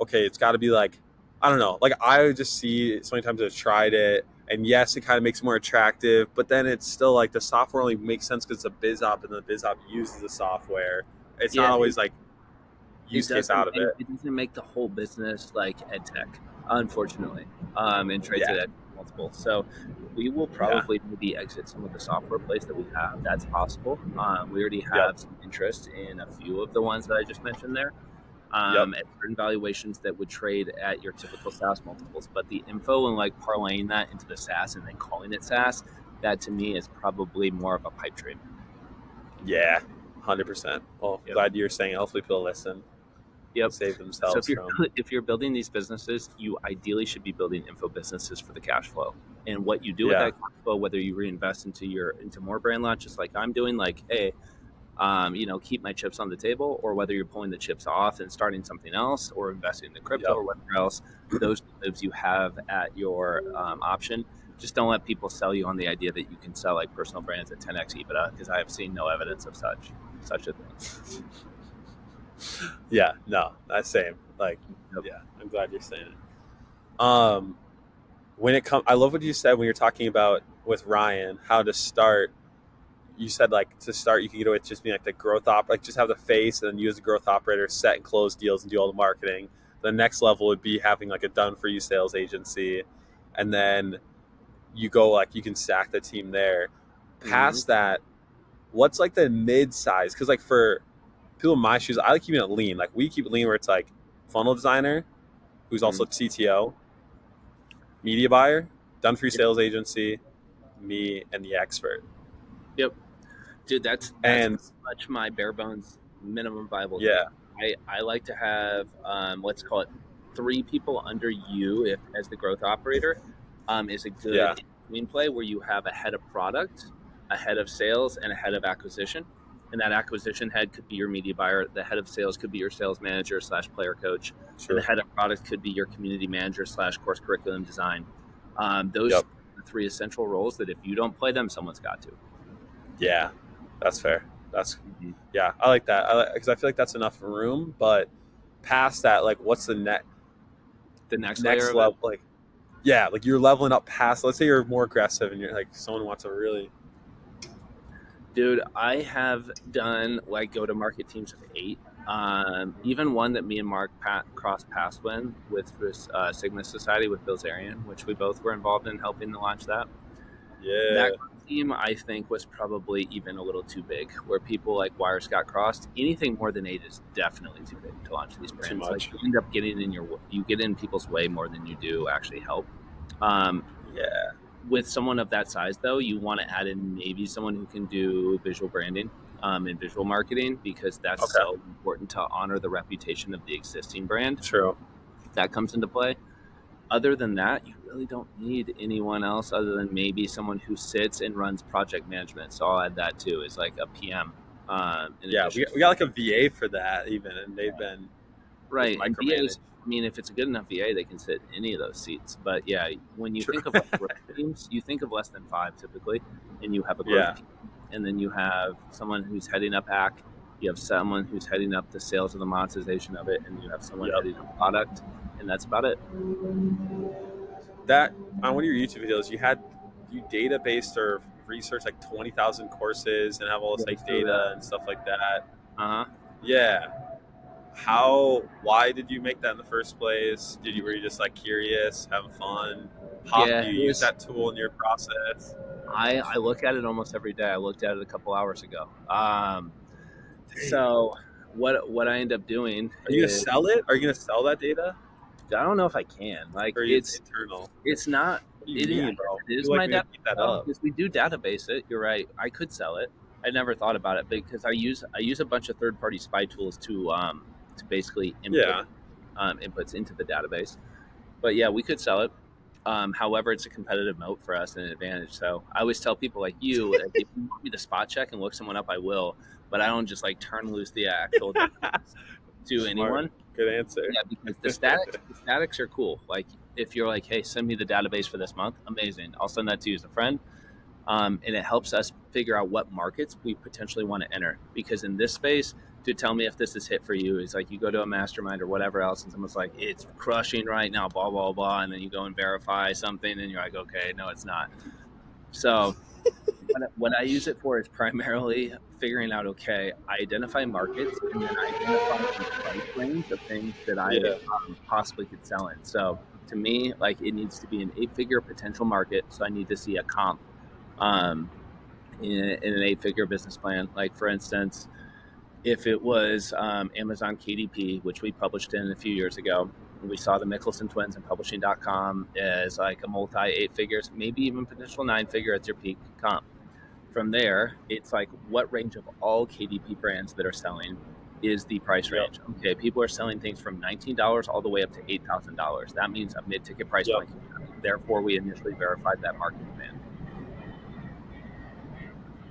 okay, it's got to be like, I don't know, like I just see so many times I've tried it, and yes, it kind of makes it more attractive, but then it's still like the software only makes sense because it's a biz op, and the biz op uses the software. It's not Yeah, always like it use case doesn't out of make it. it doesn't make the whole business like ed tech, unfortunately, and trades Yeah, at ed multiple. So we will yeah, probably maybe exit some of the software plays that we have. That's possible. We already yep, have some interest in a few of the ones that I just mentioned there. yep. At certain valuations that would trade at your typical SaaS multiples. But the info and like parlaying that into the SaaS and then calling it SaaS, that to me is probably more of a pipe dream. Yeah, 100%. Well, Yep. glad you're saying. Hopefully, people listen Yep. and save So if themselves you're from. if you're building these businesses, you ideally should be building info businesses for the cash flow. And what you do with Yeah, that cash flow, whether you reinvest into more brand launches like I'm doing, like, hey, keep my chips on the table, or whether you're pulling the chips off and starting something else, or investing in the crypto yep, or whatever else, those moves you have at your option. Just don't let people sell you on the idea that you can sell like personal brands at 10x EBITDA, because I have seen no evidence of such a thing. yeah. No, that's same. Like, Yep. yeah, I'm glad you're saying it. When it comes, I love what you said when you're talking about with Ryan how to start. You said like to start, you can get away with just being like the growth like just have the face and then use the growth operator, set and close deals and do all the marketing. The next level would be having like a done for you sales agency, and then you go like you can stack the team there. Mm-hmm. Past that, what's like the mid size? Because like for people in my shoes, I like keeping it lean. Like we keep it lean where it's like funnel designer, who's Mm-hmm. also CTO, media buyer, done for you Yep. sales agency, me, and the expert. Yep. Dude, that's And pretty much my bare bones minimum viable yeah, team. I like to have let's call it 3 people under you if as the growth operator is a good yeah, in-between play where you have a head of product, a head of sales, and a head of acquisition. And that acquisition head could be your media buyer. The head of sales could be your sales manager slash player coach, and the true. head of product could be your community manager slash course curriculum design. Those Yep. are 3 essential roles that if you don't play them, someone's got to. Yeah, that's fair. That's Mhm. yeah, I like that. Because I feel like that's enough room. But past that, like, what's the The next layer next of it. level? Like, yeah, like you're leveling up past. Let's say you're more aggressive and you're like someone wants to really. Dude, I have done like go to market teams of 8. Even one that me and Mark crossed paths with was Sigma Society with Bill Zarian, which we both were involved in helping to launch that. That Yeah. team, I think, was probably even a little too big, where people like wires got crossed. Anything more than 8 is definitely too big to launch these Too brands. Like much. you end up getting you get in people's way more than you do actually help. Um, Yeah. with someone of that size, though, you want to add in maybe someone who can do visual branding and visual marketing, because that's Okay. so important to honor the reputation of the existing brand. True. That comes into play. Other than that, you really don't need anyone else other than maybe someone who sits and runs project management. So I'll add that too, is like a PM in Yeah, addition. we got like a VA for that even, and they've been just Right. And VAs, micromanaged. I mean, if it's a good enough VA, they can sit in any of those seats. But yeah, when you True. think of like growth teams, you think of less than 5 typically, and you have a growth Yeah. team, and then you have someone who's heading up AC, you have someone who's heading up the sales and the monetization of it, and you have someone Yep. heading up product, and that's about it. That on one of your YouTube videos, you database or research like 20,000 courses and have all this Yeah, like so that. data and stuff like that. Uh huh. Yeah. Why did you make that in the first place? Were you just like curious, having fun? How often Yeah, do you it use was. that tool in your process? I look at it almost every day. I looked at it a couple hours ago. Dang. So what I end up doing Are you gonna is sell it? Are you gonna sell that data? I don't know if I can. Like Or it's internal? it's not. What do you It is, I mean, guess bro? it is You like my me to data keep that though, up? because we do database it. You're right. I could sell it. I never thought about it because I use a bunch of third party spy tools to basically input Yeah. inputs into the database. But yeah, we could sell it. However, it's a competitive moat for us and an advantage. So I always tell people like you, if you want me to spot check and look someone up, I will. But I don't just like turn loose the actual database to Smart. anyone. Good answer. Yeah, because the statics are cool. Like if you're like, hey, send me the database for this month, amazing. I'll send that to you as a friend. And it helps us figure out what markets we potentially want to enter. Because in this space, to tell me if this is hit for you is like you go to a mastermind or whatever else, and someone's like, it's crushing right now, blah, blah, blah. And then you go and verify something, and you're like, okay, no, it's not. So what I use it for is primarily figuring out, okay, I identify markets and then I identify the price range of things that I Yeah. possibly could sell in. So to me, like it needs to be an 8-figure potential market. So I need to see a comp um, in an 8-figure business plan. Like for instance, if it was Amazon KDP, which we published in a few years ago, we saw the Mickelson twins and publishing.com as like a multi 8 figures, maybe even potential 9-figure at your peak comp. From there, it's like what range of all KDP brands that are selling is the price Yep. range. Okay, people are selling things from $19 all the way up to $8,000. That means a mid-ticket price Yep. point. Therefore, we initially verified that market demand.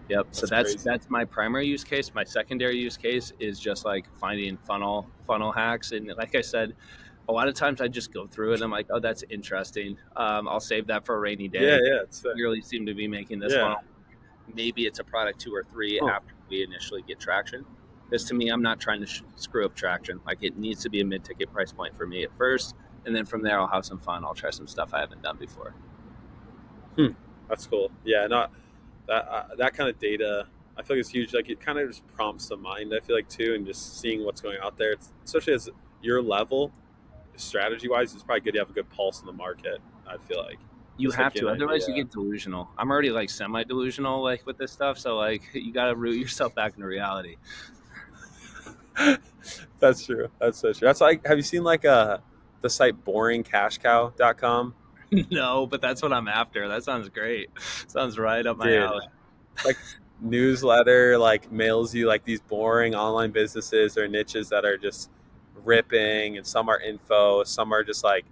Yep. So that's my primary use case. My secondary use case is just like finding funnel hacks. And like I said, a lot of times I just go through it and I'm like, oh, that's interesting. I'll save that for a rainy day. Yeah. It's We really seem to be making this yeah. funnel. Maybe it's a product 2 or 3 Huh. after we initially get traction. Because to me, I'm not trying to screw up traction. Like it needs to be a mid-ticket price point for me at first. And then from there, I'll have some fun. I'll try some stuff I haven't done before. That's cool. Yeah, not that kind of data. I feel like it's huge. Like it kind of just prompts the mind. I feel like too, and just seeing what's going out there. It's, especially as your level, strategy wise, it's probably good to have a good pulse in the market. I feel like You just have like to, otherwise you idea. get delusional. I'm already like semi-delusional like with this stuff, so like you got to root yourself back into reality. That's true. That's so true. That's like, have you seen like the site boringcashcow.com? No, but that's what I'm after. That sounds great. Sounds right up my Dude, alley. like newsletter like mails you like these boring online businesses or niches that are just ripping, and some are info, some are just like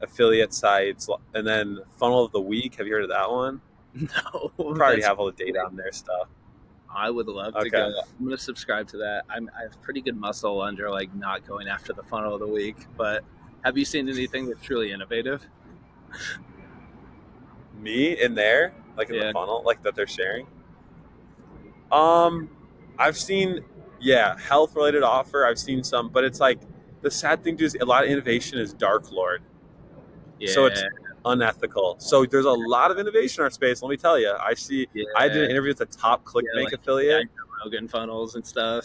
affiliate sites, and then funnel of the week. Have you heard of that one? No, Probably that's have all the data on their stuff. I would love to go. Okay. I'm gonna subscribe to that. I have pretty good muscle under like not going after the funnel of the week. But have you seen anything that's truly innovative? Me in there, like in the Yeah, funnel, like that they're sharing. Um, I've seen, yeah, health related offer. I've seen some, but it's like the sad thing too is a lot of innovation is dark lord, so it's yeah, unethical. So there's a lot of innovation in our space. Let me tell you, I did yeah, an interview with a top yeah. ClickBank Like yeah, affiliate. Rogan funnels and stuff.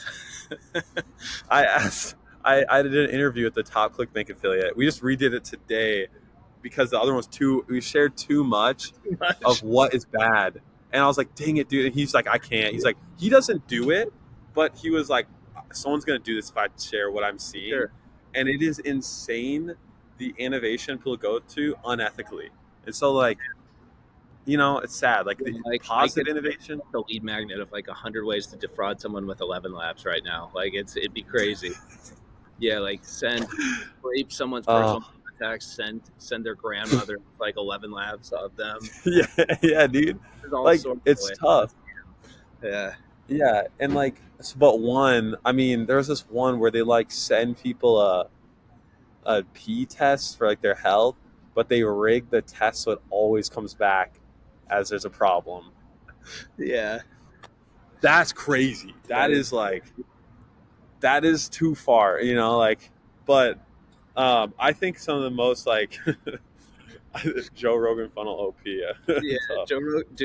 I asked, I did an interview with the top ClickBank affiliate. We just redid it today because the other one was too. We shared too much Too of much. what is bad. And I was like, dang it, dude. And he's like, I can't. He's like, he doesn't do it, but he was like, someone's going to do this if I share what I'm seeing. Sure. And it is insane the innovation people go to unethically. And so, like, it's sad. Like, the Like I positive could innovation. the lead magnet of like 100 ways to defraud someone with 11 labs right now. Like it'd be crazy. Yeah, like rape someone's Oh, personal contacts, send their grandmother like 11 labs of them. yeah, yeah, dude. There's all Like, sorts of it's ways. tough. Yeah. Yeah. And, like, but one, I mean, there was this one where they, like, send people a pee test for like their health, but they rig the test so it always comes back as there's a problem. Yeah. That's crazy. That is That is too far, like. But I think some of the most like Joe Rogan funnel OP. yeah, So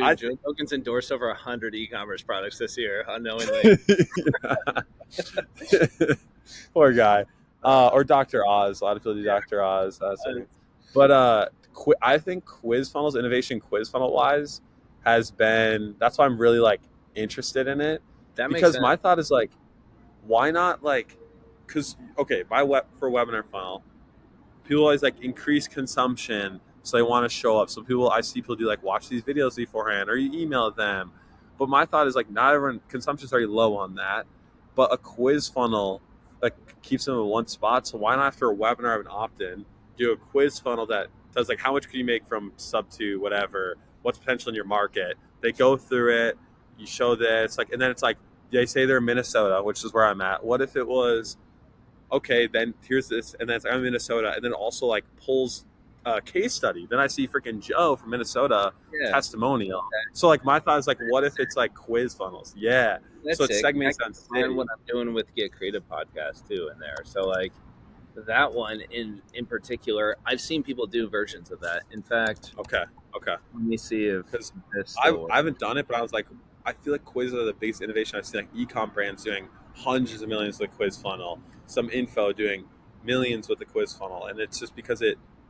I Joe think Rogan's endorsed over 100 e-commerce products this year unknowingly. poor guy. Uh, Or Dr. Oz. A lot of people do yeah. Dr. Oz. But I think quiz funnels, innovation quiz funnel wise, has been. That's why I'm really like interested in it, That makes because sense. my thought is like, why not like, because okay, for webinar funnel, people always like increase consumption, so they want to show up. So I see people do like watch these videos beforehand, or you email them. But my thought is like, not everyone consumption's already low on that, but a quiz funnel like keeps them in one spot. So why not after a webinar of an opt-in do a quiz funnel that does like how much could you make from sub to whatever, what's potential in your market. They go through it, you show this, like, and then it's like they say they're Minnesota, which is where I'm at. What if it was okay? Then here's this, and then it's like, I'm in Minnesota, and then also like pulls a case study. Then I see freaking Joe from Minnesota Yeah, testimonial. So like my thought is like, what if it's like quiz funnels? Yeah. So that's it's sick. segmenting That on and city. what I'm doing with Get Creative podcast too in there. So like that one in particular, I've seen people do versions of that. In fact, Okay. Okay. let me see if Because this I still works. I haven't done it, but I was like, I feel like quizzes are the biggest innovation I've seen. Like ecom brands doing hundreds of millions with a quiz funnel, some info doing millions with the quiz funnel, and it's just because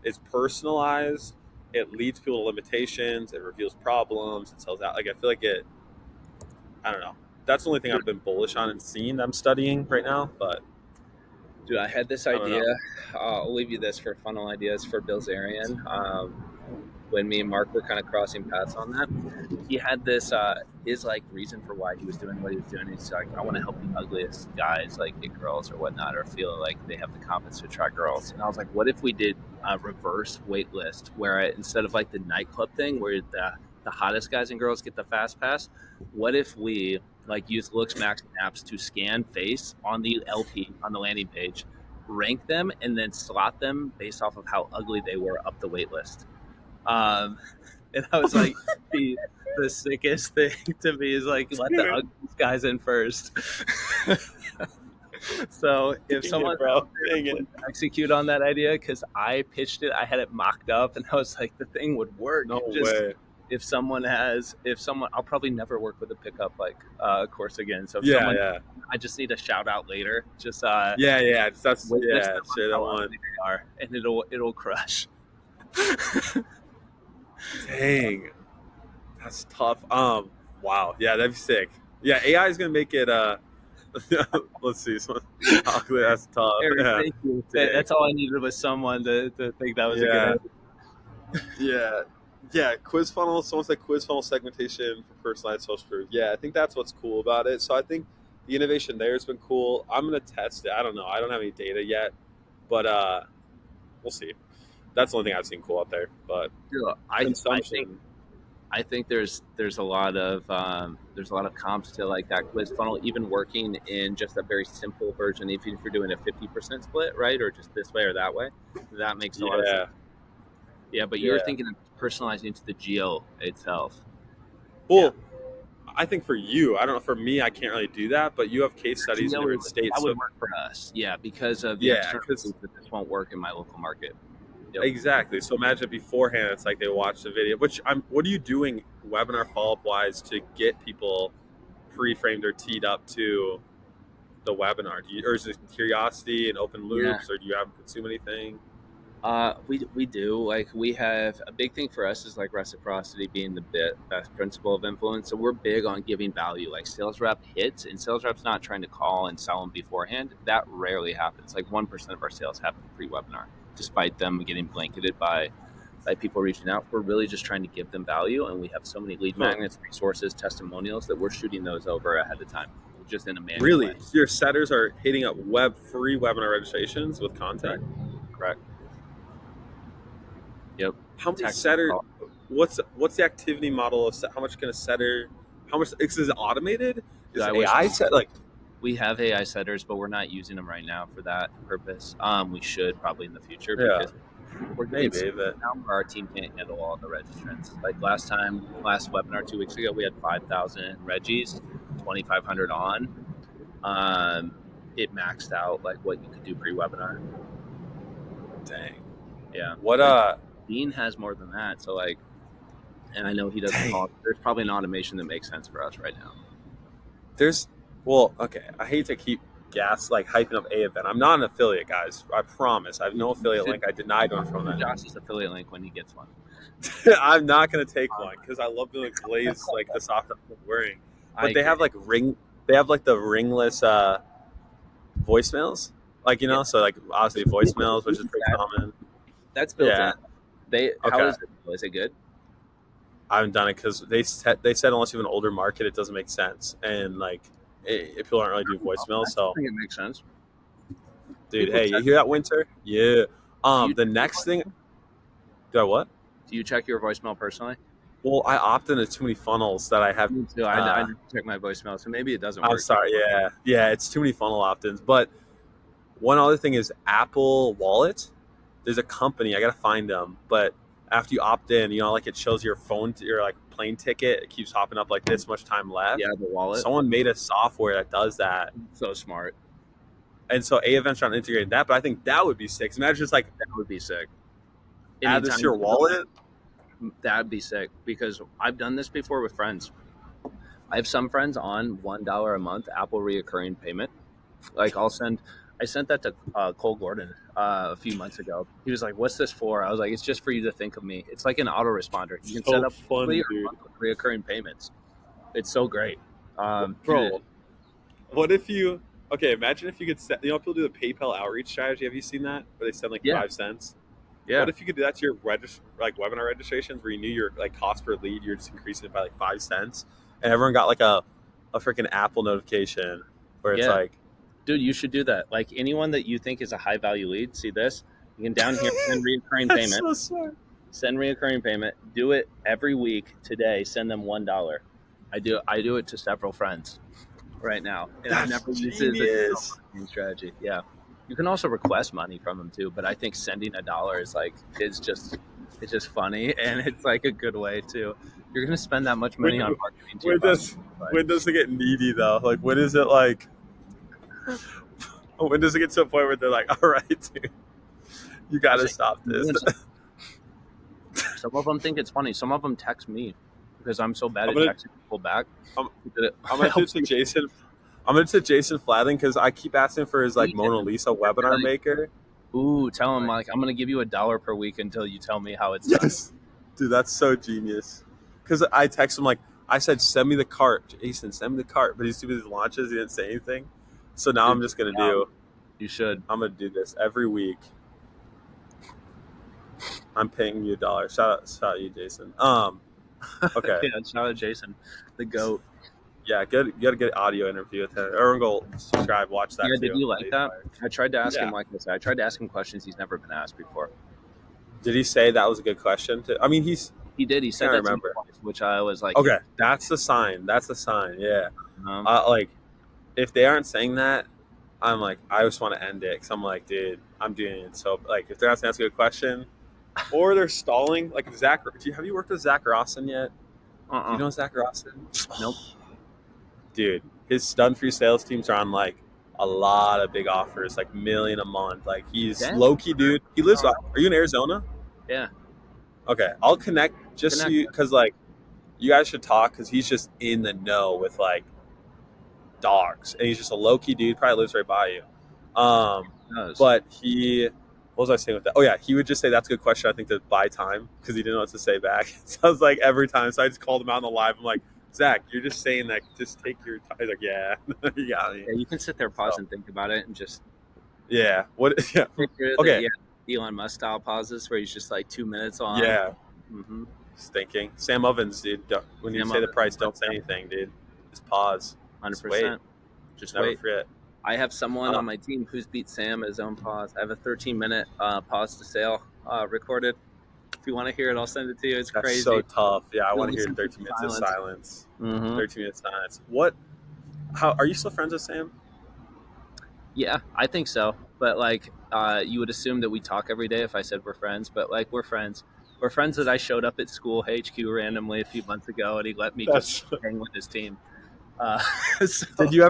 it's personalized. It leads people to limitations. It reveals problems. It tells out. Like I feel like it. I don't know. That's the only thing I've been bullish on and seen. I'm studying right now, but Dude, I had this I don't idea. know. I'll leave you this for funnel ideas for Bilzerian. When me and Mark were kind of crossing paths on that, he had this his like reason for why he was doing what he was doing. He's like, I want to help the ugliest guys like get girls or whatnot, or feel like they have the confidence to attract girls. And I was like, what if we did a reverse wait list where instead of like the nightclub thing where the hottest guys and girls get the fast pass, what if we like use looks max apps to scan face on the LP on the landing page, rank them, and then slot them based off of how ugly they were up the wait list. Um, and I was like, the sickest thing to me is like, let the ugliest guys in first. So if Dang someone it, bro. out there Dang it. would execute on that idea, because I pitched it, I had it mocked up, and I was like, the thing would work. No Just way. if someone, I'll probably never work with a pickup like course again. So if Yeah, someone, yeah, I just need a shout out later. Just yeah. That's wait list yeah. them on Share that how one. ugly they are, and it'll crush. Dang. That's tough. Wow. Yeah, that'd be sick. Yeah, AI is gonna make it. Let's see. That's tough. Eric, Yeah. thank you. Dang. That's all I needed was someone to think that was a good Yeah. idea. Yeah. Yeah. Quiz funnel. Someone said quiz funnel segmentation for personalized social proof. Yeah, I think that's what's cool about it. So I think the innovation there has been cool. I'm gonna test it. I don't know. I don't have any data yet, but we'll see. That's the only thing I've seen cool out there. But Yeah, consumption. I think there's a lot of comps to like that quiz funnel, even working in just a very simple version. Even if you're doing a 50% split, right, or just this way or that way, that makes a lot of sense. Yeah. Yeah, but you were Yeah. thinking of personalizing to the geo itself. Well, I think for you, I don't know. For me, I can't really do that. But you have case studies in Geo different states, that so would work for us. Yeah, because of the yeah, external because that this won't work in my local market. Yep. exactly. So imagine beforehand, it's like they watch the video. Which I'm. What are you doing webinar follow up wise to get people pre-framed or teed up to the webinar? Do you, or is it curiosity and open Yeah. loops, or do you have them consume anything? We do like we have a big thing for us is like reciprocity being the best principle of influence. So we're big on giving value. Like sales rep hits, and sales reps not trying to call and sell them beforehand. That rarely happens. Like 1% of our sales happen pre-webinar, despite them getting blanketed by people reaching out. We're really just trying to give them value, and we have so many lead Huh. magnets, resources, testimonials that we're shooting those over ahead of time, just in a manual Really, way. so your setters are hitting up free webinar registrations with content. Correct. Yep. How many Text setter? call. What's the activity model of how much can a setter? How much is it automated? Is I it wish AI set like? we have AI setters, but we're not using them right now for that purpose. We should probably in the future Yeah, because we're getting maybe, but now where our team can't handle all the registrants. Like last webinar 2 weeks ago, we had 5,000 reggies, 2,500 on. It maxed out like what you could do pre-webinar. dang. Yeah. What Like, Dean has more than that, so like, and I know he doesn't Dang. call. There's probably an automation that makes sense for us right now. There's okay. I hate to keep hyping up a event. I'm not an affiliate, guys. I promise. I have no affiliate link. I denied one from them. Josh's affiliate link when he gets one. I'm not gonna take one because I love doing glaze like the soft I'm wearing. But they have like They have like the ringless voicemails. Like Yeah. so like obviously voicemails, which is pretty common. That's built Yeah. in. How Okay. is it? Is it good? I haven't done it because they said unless you have an older market, it doesn't make sense, and like people aren't really doing voicemails. I So think it makes sense. Dude, People hey, you check. hear that, Winter? Yeah. Do you The check your next thing, voicemail? do I what? Do you check your voicemail personally? Well, I opt into too many funnels that I have. Me too. I Uh, never check my voicemail, so maybe it doesn't I'm work. sorry. Yeah, yeah, it's too many funnel opt-ins. But one other thing is Apple Wallet. There's a company, I gotta find them, but after you opt in, like it shows your phone, your like plane ticket. It keeps hopping up like this much time left. Yeah, the wallet. Someone made a software that does that, So smart. and so A-Event's trying to integrate that. But I think that would be sick. Imagine just like That would be sick. add this to Anytime your wallet. that'd be sick because I've done this before with friends. I have some friends on $1 a month Apple reoccurring payment. Like I sent that to Cole Gordon a few months ago. He was like, "What's this for?" I was like, "It's just for you to think of me. It's like an autoresponder. You can set So up weekly funny, or dude. monthly reoccurring payments. It's so great, dude. Bro, what if you? Okay, imagine if you could set. People do the PayPal outreach strategy. Have you seen that? Where they send like Yeah, 5 cents. yeah, What if you could do that to your like webinar registrations, where you knew your like cost per lead, you're just increasing it by like 5 cents, and everyone got like a freaking Apple notification where it's yeah, like, dude. You should do that. Like anyone that you think is a high value lead, see this. You can down here send reoccurring that's payment. so smart. Send reoccurring payment. Do it every week. Today, send them $1. I do it to several friends right now, and I've That's never used it as a digital genius. marketing strategy. Yeah, you can also request money from them too, but I think sending $1 is like it's just funny, and it's like a good way to. You're gonna spend that much When money on marketing to your when customers, does but when does it get needy though? Like when is it like? When does it get to a point where they're like, all right, dude, you got I to think stop this? some of them think it's funny. Some of them text me because I'm so bad I'm at gonna texting people back I'm, that it I'm gonna do it helps to me. Jason. I'm gonna do it to Jason Flatlin because I keep asking for his like Mona Lisa webinar maker. Ooh, tell him like I'm gonna give you $1 per week until you tell me how it's done. Yes, dude, that's so genius. Because I text him like I said, send me the cart, Jason, send me the cart, but he's too busy with launches. He didn't say anything. So now Dude, I'm just gonna yeah, do. you should. I'm gonna do this every week. I'm paying you $1. Shout out you, Jason. Okay, Yeah, shout out Jason, the goat. yeah, good. You got to get an audio interview with him. Everyone go subscribe, watch that Yeah, did too. you like He's that? fire. I tried to ask him Yeah. like this. I tried to ask him questions he's never been asked before. Did he say that was a good question? I mean, he's. He did. He I said can't that to me remember. twice, which I was like, Okay, that's the sign. That's the sign. Yeah. um, Like if they aren't saying that, I'm like, I just want to end it because I'm like, dude, I'm doing it. So like, if they're not asking a good question, or they're stalling, like Zach. Have you worked with Zach Rawson yet? Do you know Zach Rawson? nope. Dude, his done for you sales teams are on like a lot of big offers, like million a month. Like he's Dang. low key, dude. He lives. Oh, Are you in Arizona? yeah. Okay, I'll connect just so Connect. you because like you guys should talk because he's just in the know with like dogs, and he's just a low key dude. Probably lives right by you. Does. But he, what was I saying with that? Oh yeah, he would just say that's a good question. I think to buy time because he didn't know what to say back. So I was like every time, so I just called him out on the live. I'm like, Zach, you're just saying that. Just take your time. He's like, yeah, you got me. Yeah, you can sit there, So, pause, and think about it, and just yeah. What? Yeah. picture that. Okay. Yeah, Elon Musk style pauses where he's just like 2 minutes on. Yeah. Mm-hmm. Just thinking. Sam Ovens, dude. When you Sam say the Ovens, price, don't say anything, dude. Just pause. Just wait. 100%. Just Never wait. forget. I have someone Uh, on my team who's beat Sam at his own pause. I have a 13-minute pause to sale recorded. If you want to hear it, I'll send it to you. It's that's so crazy. tough. Yeah, I You'll want to hear listen to 13 the minutes of silence. silence. Mm-hmm. 13 minutes of silence. What? How are you still friends with Sam? Yeah, I think so. But like, you would assume that we talk every day if I said we're friends. But like, we're friends. We're friends that I showed up at school HQ randomly a few months ago, and he let me just That's. hang with his team. So Did you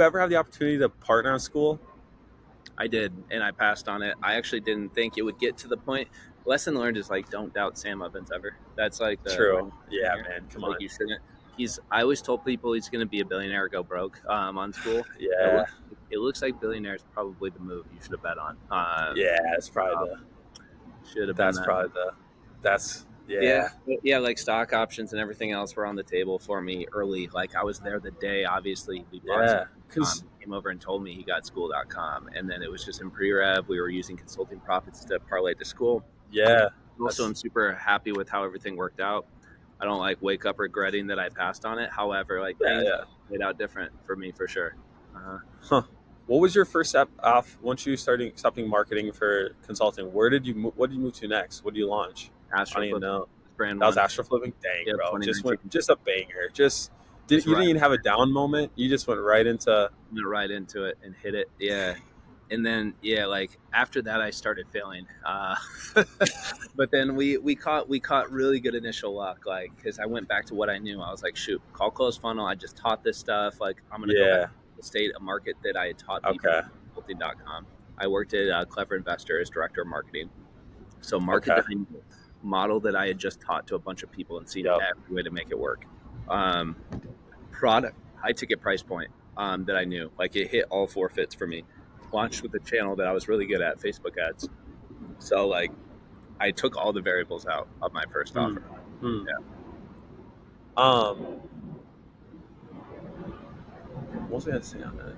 ever have the opportunity to partner on school? I did, and I passed on it. I actually didn't think it would get to the point. Lesson learned is like, don't doubt Sam Ovens ever. That's like my True. thing Yeah, here. man. Come Like on. you shouldn't. I always told people he's going to be a billionaire, go broke on school. Yeah. It looks like billionaire is probably the move you should have bet on. Yeah. That's probably Uh, the. should have been That's that. probably the. That's Yeah, yeah. yeah, like stock options and everything else were on the table for me early. Like I was there the day, obviously, we bought Yeah. school.com. Because He came over and told me he got school.com. And then it was just in pre-rev. We were using consulting profits to parlay to school. yeah. Also, That's I'm super happy with how everything worked out. I don't like wake up regretting that I passed on it. However, like yeah. things Yeah. played out different for me for sure. Uh-huh. Huh. What was your first step off once you started stopping marketing for consulting? Where did you what did you move to next? What did you launch? I don't even Astroflip know. was brand That was one. Astro Flipping. Dang, Yep, bro, twenty-19. just a banger. Just Just you right, didn't even have a down moment. You just went right into. went right into it and hit it. Yeah. And then like after that I started failing. But then we caught really good initial luck, like because I went back to what I knew. I was like, shoot, call close funnel. I just taught this stuff. Like I'm gonna go back Yeah. to the state, a market that I had taught people Okay. consulting.com. I worked at Clever Investor as director of marketing. So market Okay. that I knew, model that I had just taught to a bunch of people and seen Yep. every way to make it work. Um, Product, high ticket price point that I knew. Like it hit all four fits for me. Launched with a channel that I was really good at, Facebook ads. So like I took all the variables out of my first Hmm. offer. Hmm. Yeah. Um. What was I gonna say on that?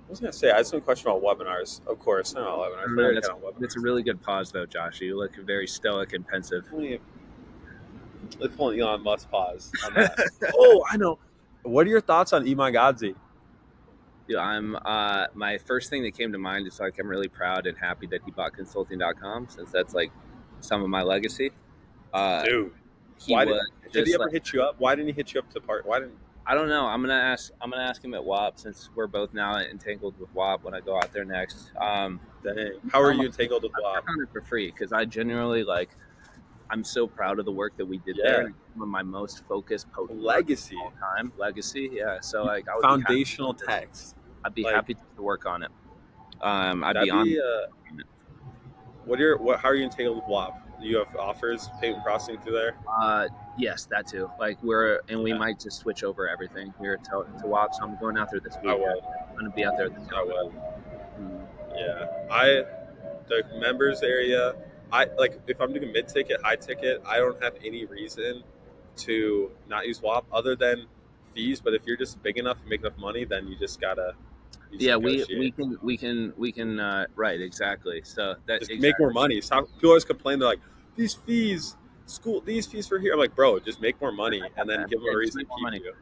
What was I gonna say? I had some question about webinars. Of course, not I webinars. don't We know. already That's hit on that's a webinars. really good pause though, Josh. You look very stoic and pensive. Let's pull an Elon Musk pause on that. Oh, I know. What are your thoughts on Iman Godzi? Yeah, I'm my first thing that came to mind is like I'm really proud and happy that he bought consulting.com since that's like some of my legacy. Uh Dude, he why was did he just ever like hit you up? Why didn't he hit you up to part? Why didn't? I don't know. I'm gonna ask him at WhopX since we're both now entangled with WhopX when I go out there next. Dang. How are Tell him you entangled with I work WAP? on it for free because I genuinely like I'm so proud of the work that we did there, Yeah, and it's one of my most focused, potent work of legacy, all time. Legacy, yeah. So like, I would be happy. foundational text. I'd be Like happy to work on it. I'd that'd be on. be. What are your what? How are you entangled with WAP? Do you have offers, payment processing through there? Yes, that too. Like we Yeah, might just switch over everything here to WhopX. So I'm going out there this I week. would. I'm gonna be out there this I summer. would. Mm. Yeah, the members area. I like if I'm doing mid ticket, high ticket. I don't have any reason to not use WAP other than fees. But if you're just big enough and make enough money, then you just Yeah, we negotiate. can right, exactly. So that Just make more exactly. money. Stop. People always complain. They're like, these fees, these fees for here. I'm like, bro, just make more money and then give them Yeah, a just reason make to more keep money. you.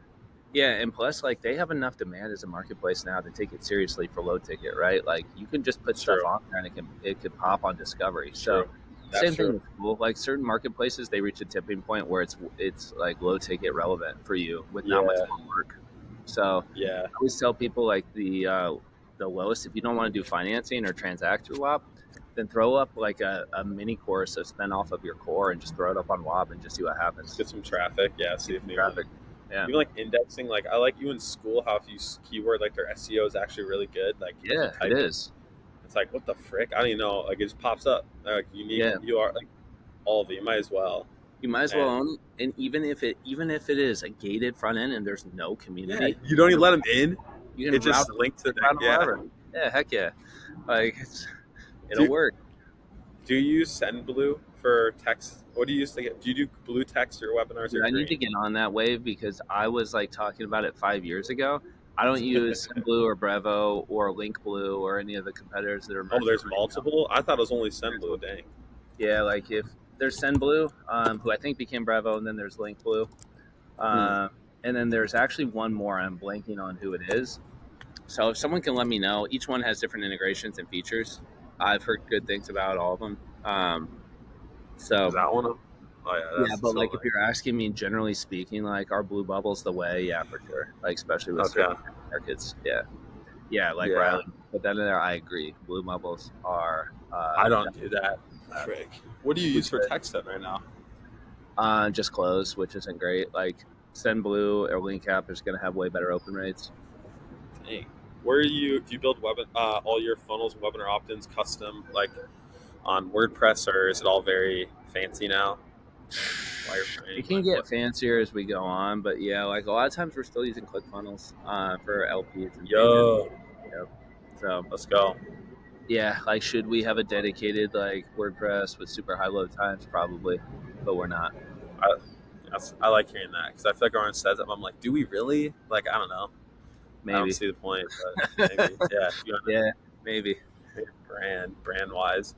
Yeah, and plus, like they have enough demand as a marketplace now to take it seriously for low ticket, right? Like you can just put It's stuff true. on there and it could pop on discovery. It's So true. That's same thing true. with school. Like certain marketplaces, they reach a tipping point where it's like low ticket relevant for you with not much Yeah. more work. So Yeah. I always tell people like the lowest if you don't want to do financing or transact through WAP, then throw up like a mini course of spend off of your core and just throw it up on WAP and just see what Just happens. get some traffic. Yeah. See Get if some anyone. traffic. Yeah. Even like indexing. Like I like you in school. How if you keyword like their SEO is actually really good. Like if you Yeah, it type it, is. it's like what the frick? I don't even know. Like it just pops up. Like unique. Yeah. You are like all of it. You might as well. You might as well And own it, and even if it is a gated front end and there's no yeah, community, you don't even let them in. you can It route just links to route them. them Yeah. wherever. Yeah, heck yeah, like it'll Do work. Do you use SendBlue for text? What do you use to get? Do you do blue text or webinars Dude, or I need to green? get on that wave because I was like talking about it 5 years ago. I don't use Blue or Brevo or Link Blue or any of the competitors that are Oh, emerging there's right now. multiple. I thought it was only There's SendBlue. Dang. Yeah, like if there's SendBlue, who I think became Brevo, and then there's Link Blue, Hmm. um, and then there's actually one more. I'm blanking on who it is. So if someone can let me know, each one has different integrations and features. I've heard good things about all of them. Is So that one of? Oh yeah, yeah, that's but so like if nice. you're asking me, generally speaking, like are blue bubbles the way? Yeah, for sure. Like especially with Okay. certain markets. Yeah, yeah. Like Yeah, Riley put that in there. I agree. Blue bubbles are I don't do that. uh, Frick. What do you use for good. text then right now? Just close, which isn't great. Like Send Blue or Link App is going to have way better open rates. Dang. Where are you? Do you build all your funnels, webinar opt-ins, custom like on WordPress, or is it all very fancy now? It Wireframe, can like get what? fancier as we go on, but yeah, like a lot of times we're still using ClickFunnels for LPs and pages. Yo, Yep. So let's go. yeah, like should we have a dedicated like WordPress with super high load times? Probably, but we're not. I, I like hearing that because I feel like everyone says it. But I'm like, do we really? Like, I don't know. I don't Maybe. see the point, but maybe. Yeah, if you want Yeah, maybe. to brand wise.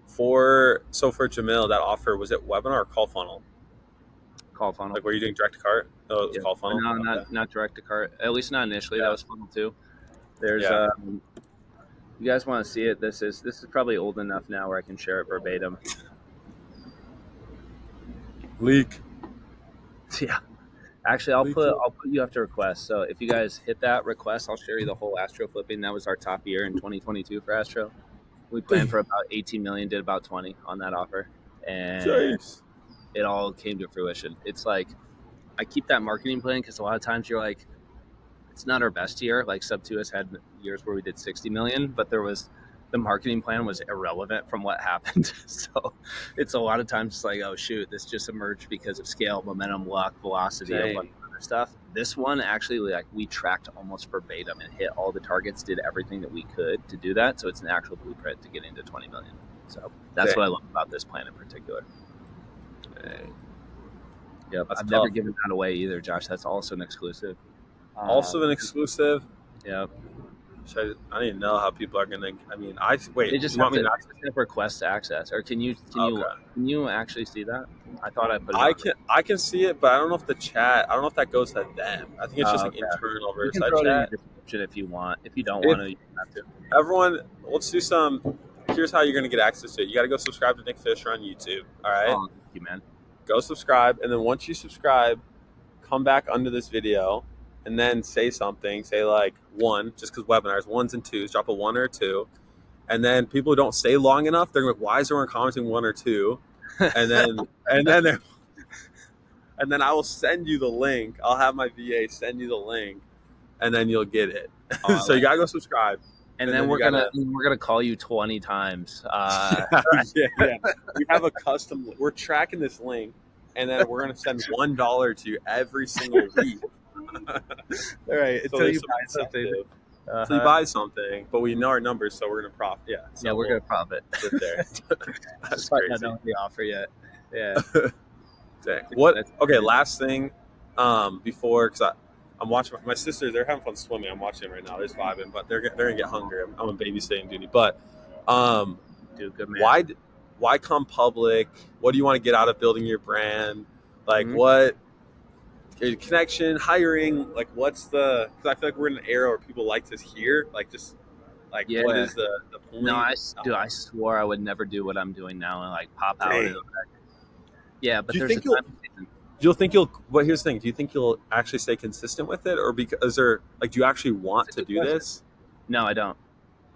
For Jamil, that offer was it webinar or call funnel? call funnel. Like, were you doing direct to cart? Oh, it was call funnel. No, Okay. not direct to cart. At least not initially. Yeah. That was funnel too. There's Yeah. you guys want to see it? This is probably old enough now where I can share it verbatim. Leak. Yeah. Actually, I'll put you after request. So if you guys hit that request, I'll share you the whole Astro flipping. That was our top year in 2022 for Astro. We planned for about 18 million, did about 20 on that offer, and Jeez. it all came to fruition. It's like I keep that marketing plan because a lot of times you're like, it's not our best year. Like Sub 2 has had years where we did 60 million, but the marketing plan was irrelevant from what happened. So it's a lot of times it's like, oh shoot, this just emerged because of scale, momentum, luck, velocity, and what other stuff. This one actually, like, we tracked almost verbatim and hit all the targets, did everything that we could to do that. So it's an actual blueprint to get into 20 million. So that's what I love about this plan in particular. Yep. I've never given that away either, Josh. That's also an exclusive. Also an exclusive. Yep. I don't even know how people are gonna. I mean, wait. They just want me to request access, or can you actually see that? I thought I put it. I can see it, but I don't know if the chat. I don't know if that goes to them. I think it's just like internal versus chat. In the description if you want. If you don't want to, you don't have to. Everyone, let's do some. Here's how you're gonna get access to it. You got to go subscribe to Nick Fisher on YouTube. All right. Oh, thank you, man. Go subscribe, and then once you subscribe, come back under this video. And then say something, say like 1, just because webinars, 1s and 2s, drop a 1 or a 2. And then people who don't stay long enough, they're like, why is everyone commenting 1 or 2? And then and then I will send you the link. I'll have my VA send you the link, and then you'll get it. So you gotta go subscribe. And then we're gonna call you 20 times. Yeah. We have a custom. We're tracking this link, and then we're gonna send $1 to you every single week. All right, until you buy something. So you buy something, but we know our numbers, so we're gonna profit. Yeah, so we're gonna profit. Sit there. That's crazy. Not knowing the offer yet. Yeah. Dang. What? Okay, last thing. Before, because I'm watching my sisters. They're having fun swimming. I'm watching them right now. They're just vibing, but they're gonna get hungry. I'm on babysitting duty. But dude, good man. Why come public? What do you want to get out of building your brand? Like what? Connection, hiring, like what's the? Because I feel like we're in an era where people like to hear, like just like what is the point? No, I swore I would never do what I'm doing now and like pop out. Yeah, but there's a time. You'll think you'll. But here's the thing: do you think you'll actually stay consistent with it, or because do you actually want to do this? No, I don't.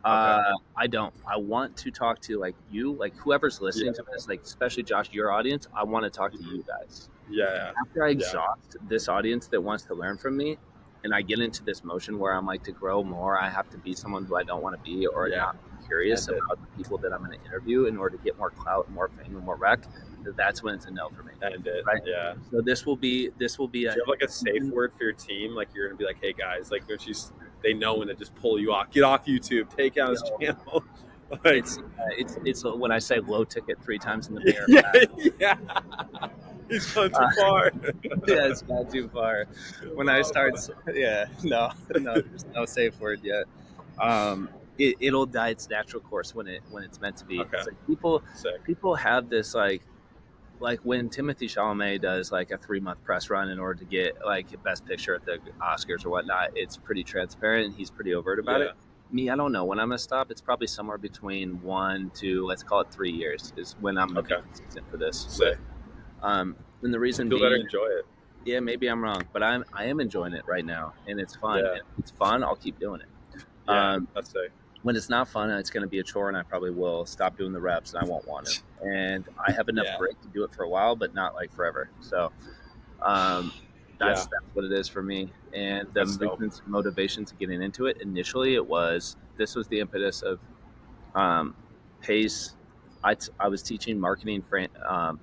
I don't. I want to talk to like you, like whoever's listening to this, like especially Josh, your audience. I want to talk to you guys. Yeah. After I exhaust this audience that wants to learn from me, and I get into this motion where I'm like, to grow more, I have to be someone who I don't want to be, or not curious about the people that I'm going to interview in order to get more clout, more fame, and more rec. That's when it's a no for me. Right? Yeah. So this will be. Do you have like a safe word for your team? Like you're going to be like, hey guys, like they know when to just pull you off. Get off YouTube. Take out his channel. Like, it's when I say low ticket 3 times in the mirror. Yeah. He's gone too far. Yeah, it's not too far. When I start, no, there's no safe word yet. It'll die its natural course when it's meant to be. Okay. Like people have this like when Timothée Chalamet does like a 3-month press run in order to get like best picture at the Oscars or whatnot. It's pretty transparent. He's pretty overt about it. Me, I don't know when I'm gonna stop. It's probably somewhere between 1 to, let's call it 3 years, is when I'm gonna be consistent for this. Sick. And the reason you better enjoy it. Yeah, maybe I'm wrong, but I am enjoying it right now, and it's fun. Yeah. It's fun. I'll keep doing it. That's sick. When it's not fun, it's going to be a chore, and I probably will stop doing the reps, and I won't want it. And I have enough break to do it for a while, but not like forever. So that's what it is for me. And the motivation to getting into it initially, this was the impetus of P.s I was teaching marketing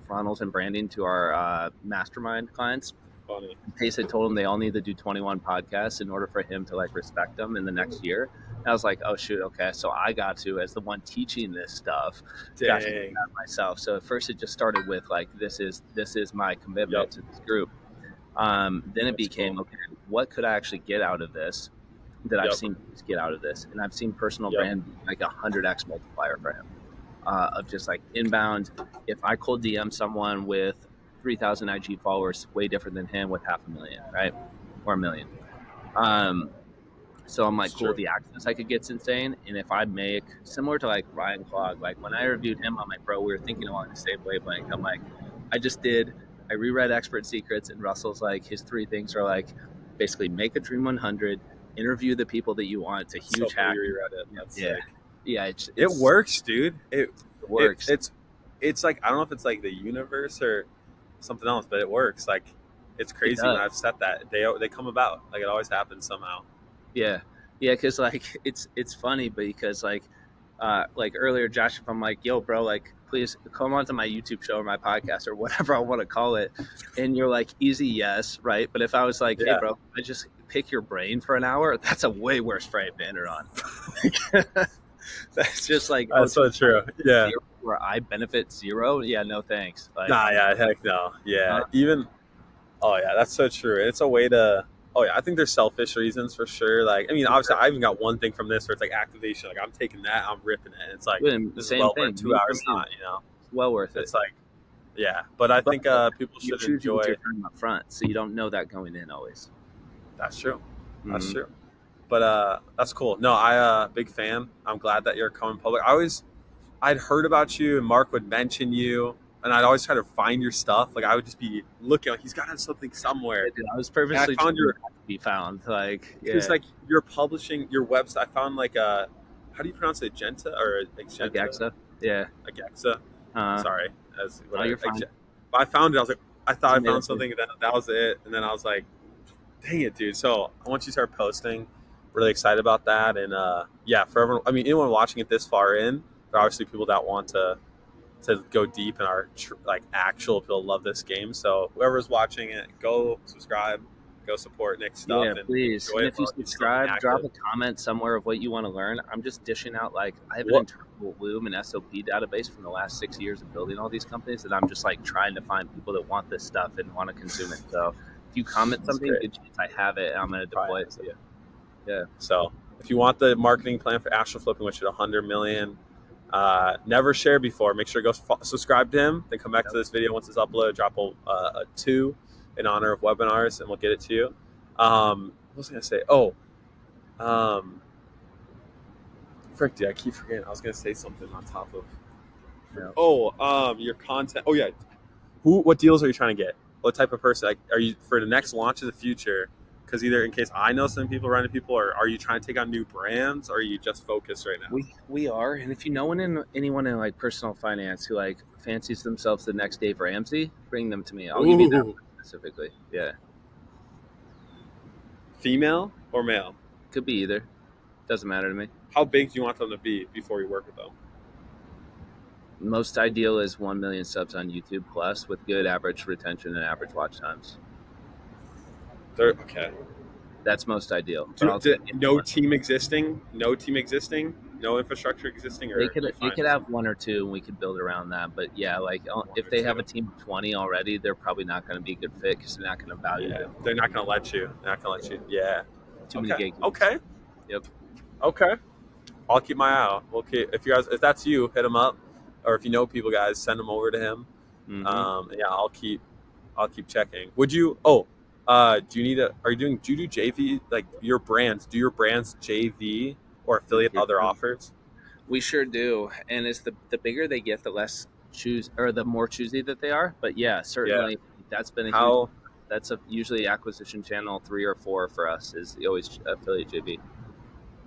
funnels and branding to our mastermind clients. Funny. P.s had told him they all need to do 21 podcasts in order for him to like respect them in the next year. And I was like, oh shoot, okay. So I got to, as the one teaching this stuff, got to do that myself. So at first it just started with like, this is my commitment to this group. Then it became, okay, what could I actually get out of this that I've seen get out of this? And I've seen personal brand like 100x multiplier for him. Of just like inbound. If I cold DM someone with 3,000 IG followers, way different than him with 500,000, right? Or 1,000,000. So I'm like, It's cool, true. the access I could get's insane. And if I make, similar to like Ryan Clog, like when I interviewed him, I'm like, bro, we were thinking along the same wavelength. I'm like, I reread Expert Secrets, and Russell's like, his 3 things are like, basically make a Dream 100, interview the people that you want. It's a So huge funny hack. you reread it. That's Yeah. sick. Yeah. It works, dude. It works. It's like I don't know if it's like the universe or something else, but it works. Like it's It crazy when does. I've said that they come about. Like it always happens somehow. Yeah, yeah, because like it's funny because like earlier, Josh, if I'm like, yo, bro, like please come onto my YouTube show or my podcast or whatever I want to call it, and you're like, easy, yes, right. But if I was like, hey, Yeah, bro, I just pick your brain for an hour, that's a way worse frame to enter on. That's just like, oh, that's so true. Yeah. zero where I benefit zero. Yeah, no thanks. Like Nah, I'm yeah, heck no. Yeah, uh, even oh yeah, that's so true. It's a way to. Oh yeah, I think there's selfish reasons for sure. Like, I mean, obviously, I even got one thing from this where it's like activation. Like, I'm taking that, I'm ripping it. It's like doing the this is same well worth thing. two Me for hours me, time. You know, it's well worth it. it's like yeah. But I But think people you're should choosing with enjoy. your time up front, so you don't know that going in always. That's true. That's Mm-hmm. true. But that's cool. No, I big fan. I'm glad that you're coming public. I'd heard about you, and Mark would mention you, and I'd always try to find your stuff. Like I would just be looking, like he's got to have something somewhere. I was And I purposely found trying your not to be found. Like, because yeah, like you're publishing your website. I found like how do you pronounce it, Genta or like Agenta, Exa. Yeah. Agexa? Uh, Sorry, as no, whatever. you're fine. But I found it. I was like, I thought I Tomato found food. something, and then that was it. And then I was like, dang it, dude. So once you start posting, really excited about that. And yeah, for everyone, I mean, anyone watching it this far in, there are obviously people that want to go deep and are like actual people love this game. So whoever's watching it, go subscribe, go support Nick's Yeah, stuff, and please. enjoy And it if you while he's still being subscribe, drop active. a comment somewhere of what you want to learn. I'm just dishing out like I have an What? internal Loom and SOP database from the last 6 years of building all these companies that I'm just like trying to find people that want this stuff and want to consume it. So if you comment That's something, great. good chance I have it and I'm going to Probably deploy it has to it. you. Yeah. So if you want the marketing plan for Astral Flipping, which is 100 million, never shared before, make sure to go subscribe to him. Then come back to this video once it's uploaded. Drop a 2 in honor of webinars, and we'll get it to you. What was I gonna say? Oh, um, frick, dude, I keep forgetting. I was gonna say something on top of. Yeah. Oh, your content. Oh yeah, what deals are you trying to get? What type of person? Like, are you for the next launch of the future? Because either in case I know some people running people, or are you trying to take on new brands, or are you just focused right now? We are, and if you know anyone in like personal finance who like fancies themselves the next Dave Ramsey, bring them to me. I'll give you that Ooh, specifically. Yeah, female or male? could be either. Doesn't matter to me. How big do you want them to be before you work with them? Most ideal is 1 million subs on YouTube plus with good average retention and average watch times. They're okay. That's most ideal. But I'll take No team existing, no team existing, no infrastructure existing, or they could have 1 or 2 and we could build around that. But yeah, like if they have a team of 20 already, they're probably not going to be a good fit because they're not going to value yeah, them. they're not gonna let you. They're not gonna let you. Yeah. Too many Okay. gatekeepers. Okay. Yep. Okay. I'll keep my eye out. Okay. If that's you, hit him up, or if you know people, guys, send them over to him. Mm-hmm. Yeah, I'll keep checking. Would you? Oh, do you need a? Are you doing? Do you do JV like your brands? Do your brands JV or affiliate other offers? We sure do. And it's the bigger they get, the less the more choosy that they are. But yeah, Yeah. certainly that's been a huge. How? That's usually acquisition channel 3 or 4 for us is always affiliate JV.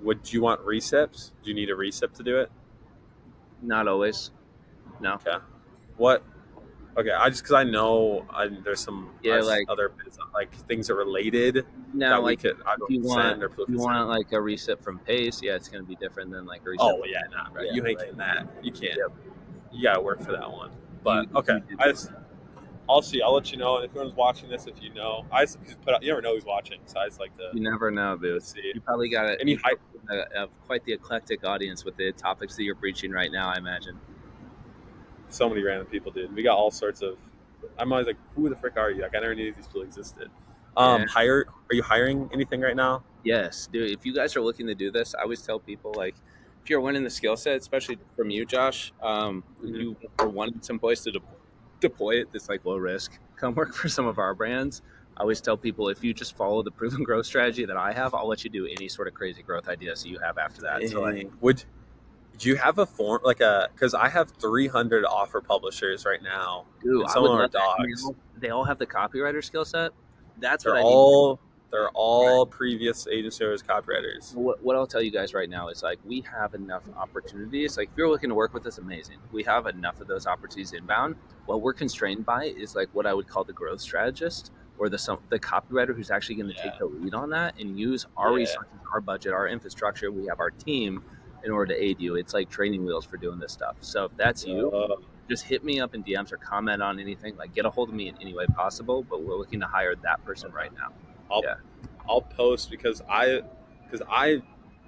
Would you want recips? Do you need a recip to do it? Not always. No. Okay. What? Okay. I just because I know there's some Yeah, like other like things that are related now, that we like could I if would you want send or people if you could send. want like a recip from Pace, yeah, it's gonna be different than like a recip. Oh From yeah, nah, bro. yeah, You ain't right. getting that. You can't. Yep. You gotta work for that one. But okay, You did I'll see. I'll let you know. And if anyone's watching this, if you know, I just put out. You never know who's watching, so I just like to you never know, dude. see. You probably got Any hype? quite the eclectic audience with the topics that you're preaching right now, I imagine. So many random people, dude. We got all sorts of. I'm always like, who the frick are you? Like, I never knew these people existed. Yeah. Are you hiring anything right now? Yes, dude. If you guys are looking to do this, I always tell people like, if you're winning the skill set, especially from you, Josh, Mm-hmm. you are wanting some place to deploy. deploy it that's like low risk. Come work for some of our brands. I always tell people if you just follow the proven growth strategy that I have, I'll let you do any sort of crazy growth ideas that you have after that. So like, Dang. Would do you have a form like a because I have 300 offer publishers right now, dude, and I some of would them are love that. And dogs. they all have the copywriter skill set. That's what They're I need. all they're Right. all previous agency owners, copywriters. What I'll tell you guys right now is like we have enough opportunities. Like if you're looking to work with us, amazing. We have enough of those opportunities inbound. What we're constrained by is like what I would call the growth strategist or the copywriter who's actually going to take Yeah, the lead on that and use our yeah. resources, our budget, our infrastructure. We have our team in order to aid you. It's like training wheels for doing this stuff. So if that's you, Uh, just hit me up in DMs or comment on anything. Like get a hold of me in any way possible. But we're looking to hire that person okay. right now. I'll Yeah. I'll post because I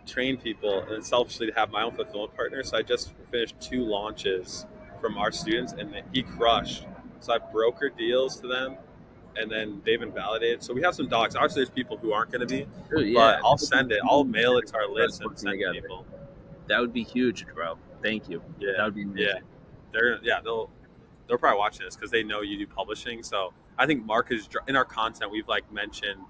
train people and selfishly to have my own fulfillment partner. So I just finished 2 launches from our students, and he crushed. So I broker deals to them, and then they've been validated. So we have some dogs. Obviously, there's people who aren't going to be, Dude, but yeah, I'll that would be send it. I'll huge mail it to our for us list and working send to together. people. That would be huge, bro. Thank you. That Yeah, would be yeah. amazing. They'll probably watch this because they know you do publishing. So I think Mark is in our content. We've like mentioned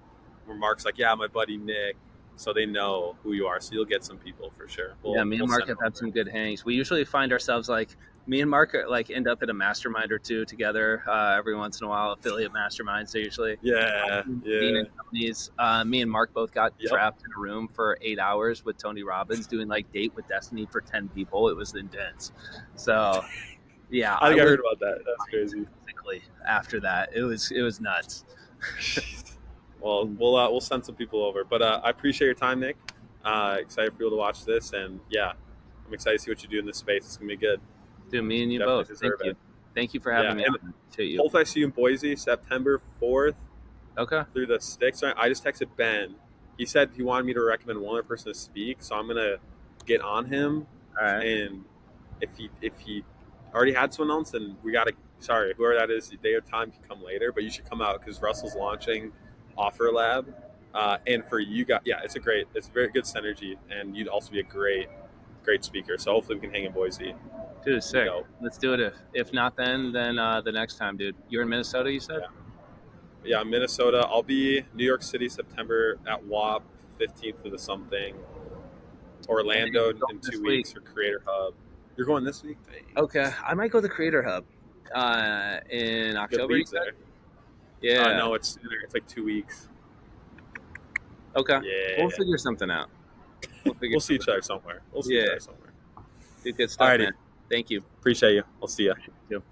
where Mark's like, yeah, my buddy Nick, so they know who you are. So you'll get some people for sure. Yeah, We'll me and we'll Mark send have them had over. some good hangs. We usually find ourselves like me and Mark like end up at a mastermind or two together every once in a while. Affiliate masterminds, so usually. Yeah, Dean yeah, and Tony's. Me and Mark both got yep. trapped in a room for 8 hours with Tony Robbins doing like Date with Destiny for 10 people. It was intense. So yeah, I I think I was heard about that. That's crazy. physically after that. It was nuts. Well, we'll send some people over. But I appreciate your time, Nick. Excited for people to watch this, and yeah, I'm excited to see what you do in this space. It's gonna be good. Dude, me and You you both. definitely deserve Thank you. it. Thank you for Yeah, having me and on. Appreciate you. hopefully I see you in Boise September 4th Okay. through the 6th. I just texted Ben. He said he wanted me to recommend one other person to speak, so I'm gonna get on him. All right. And if he already had someone else, then we gotta. Sorry, whoever that is, day or time can come later. But you should come out because Russell's launching Offer Lab, and for you guys, yeah, it's a very good synergy, and you'd also be a great speaker. So hopefully we can hang in Boise. Dude, You sick. know, Let's do it. If not then the next time, dude. You're in Minnesota, you said? yeah, yeah, Minnesota. I'll be New York City September at WhopX 15th to the something. Dang, Orlando I'm in going this two week. weeks for Creator Hub. You're going this week? Dang. Okay. I might go to the Creator Hub in Good October, you leads said? there. Yeah. No, it's sooner. It's like 2 weeks. Okay. We'll Yeah. figure something out. We'll figure We'll see something each other out. somewhere. We'll see each Yeah. other somewhere. Dude, good stuff, Alrighty. man. Thank you. Appreciate you. I'll see ya. Appreciate you too.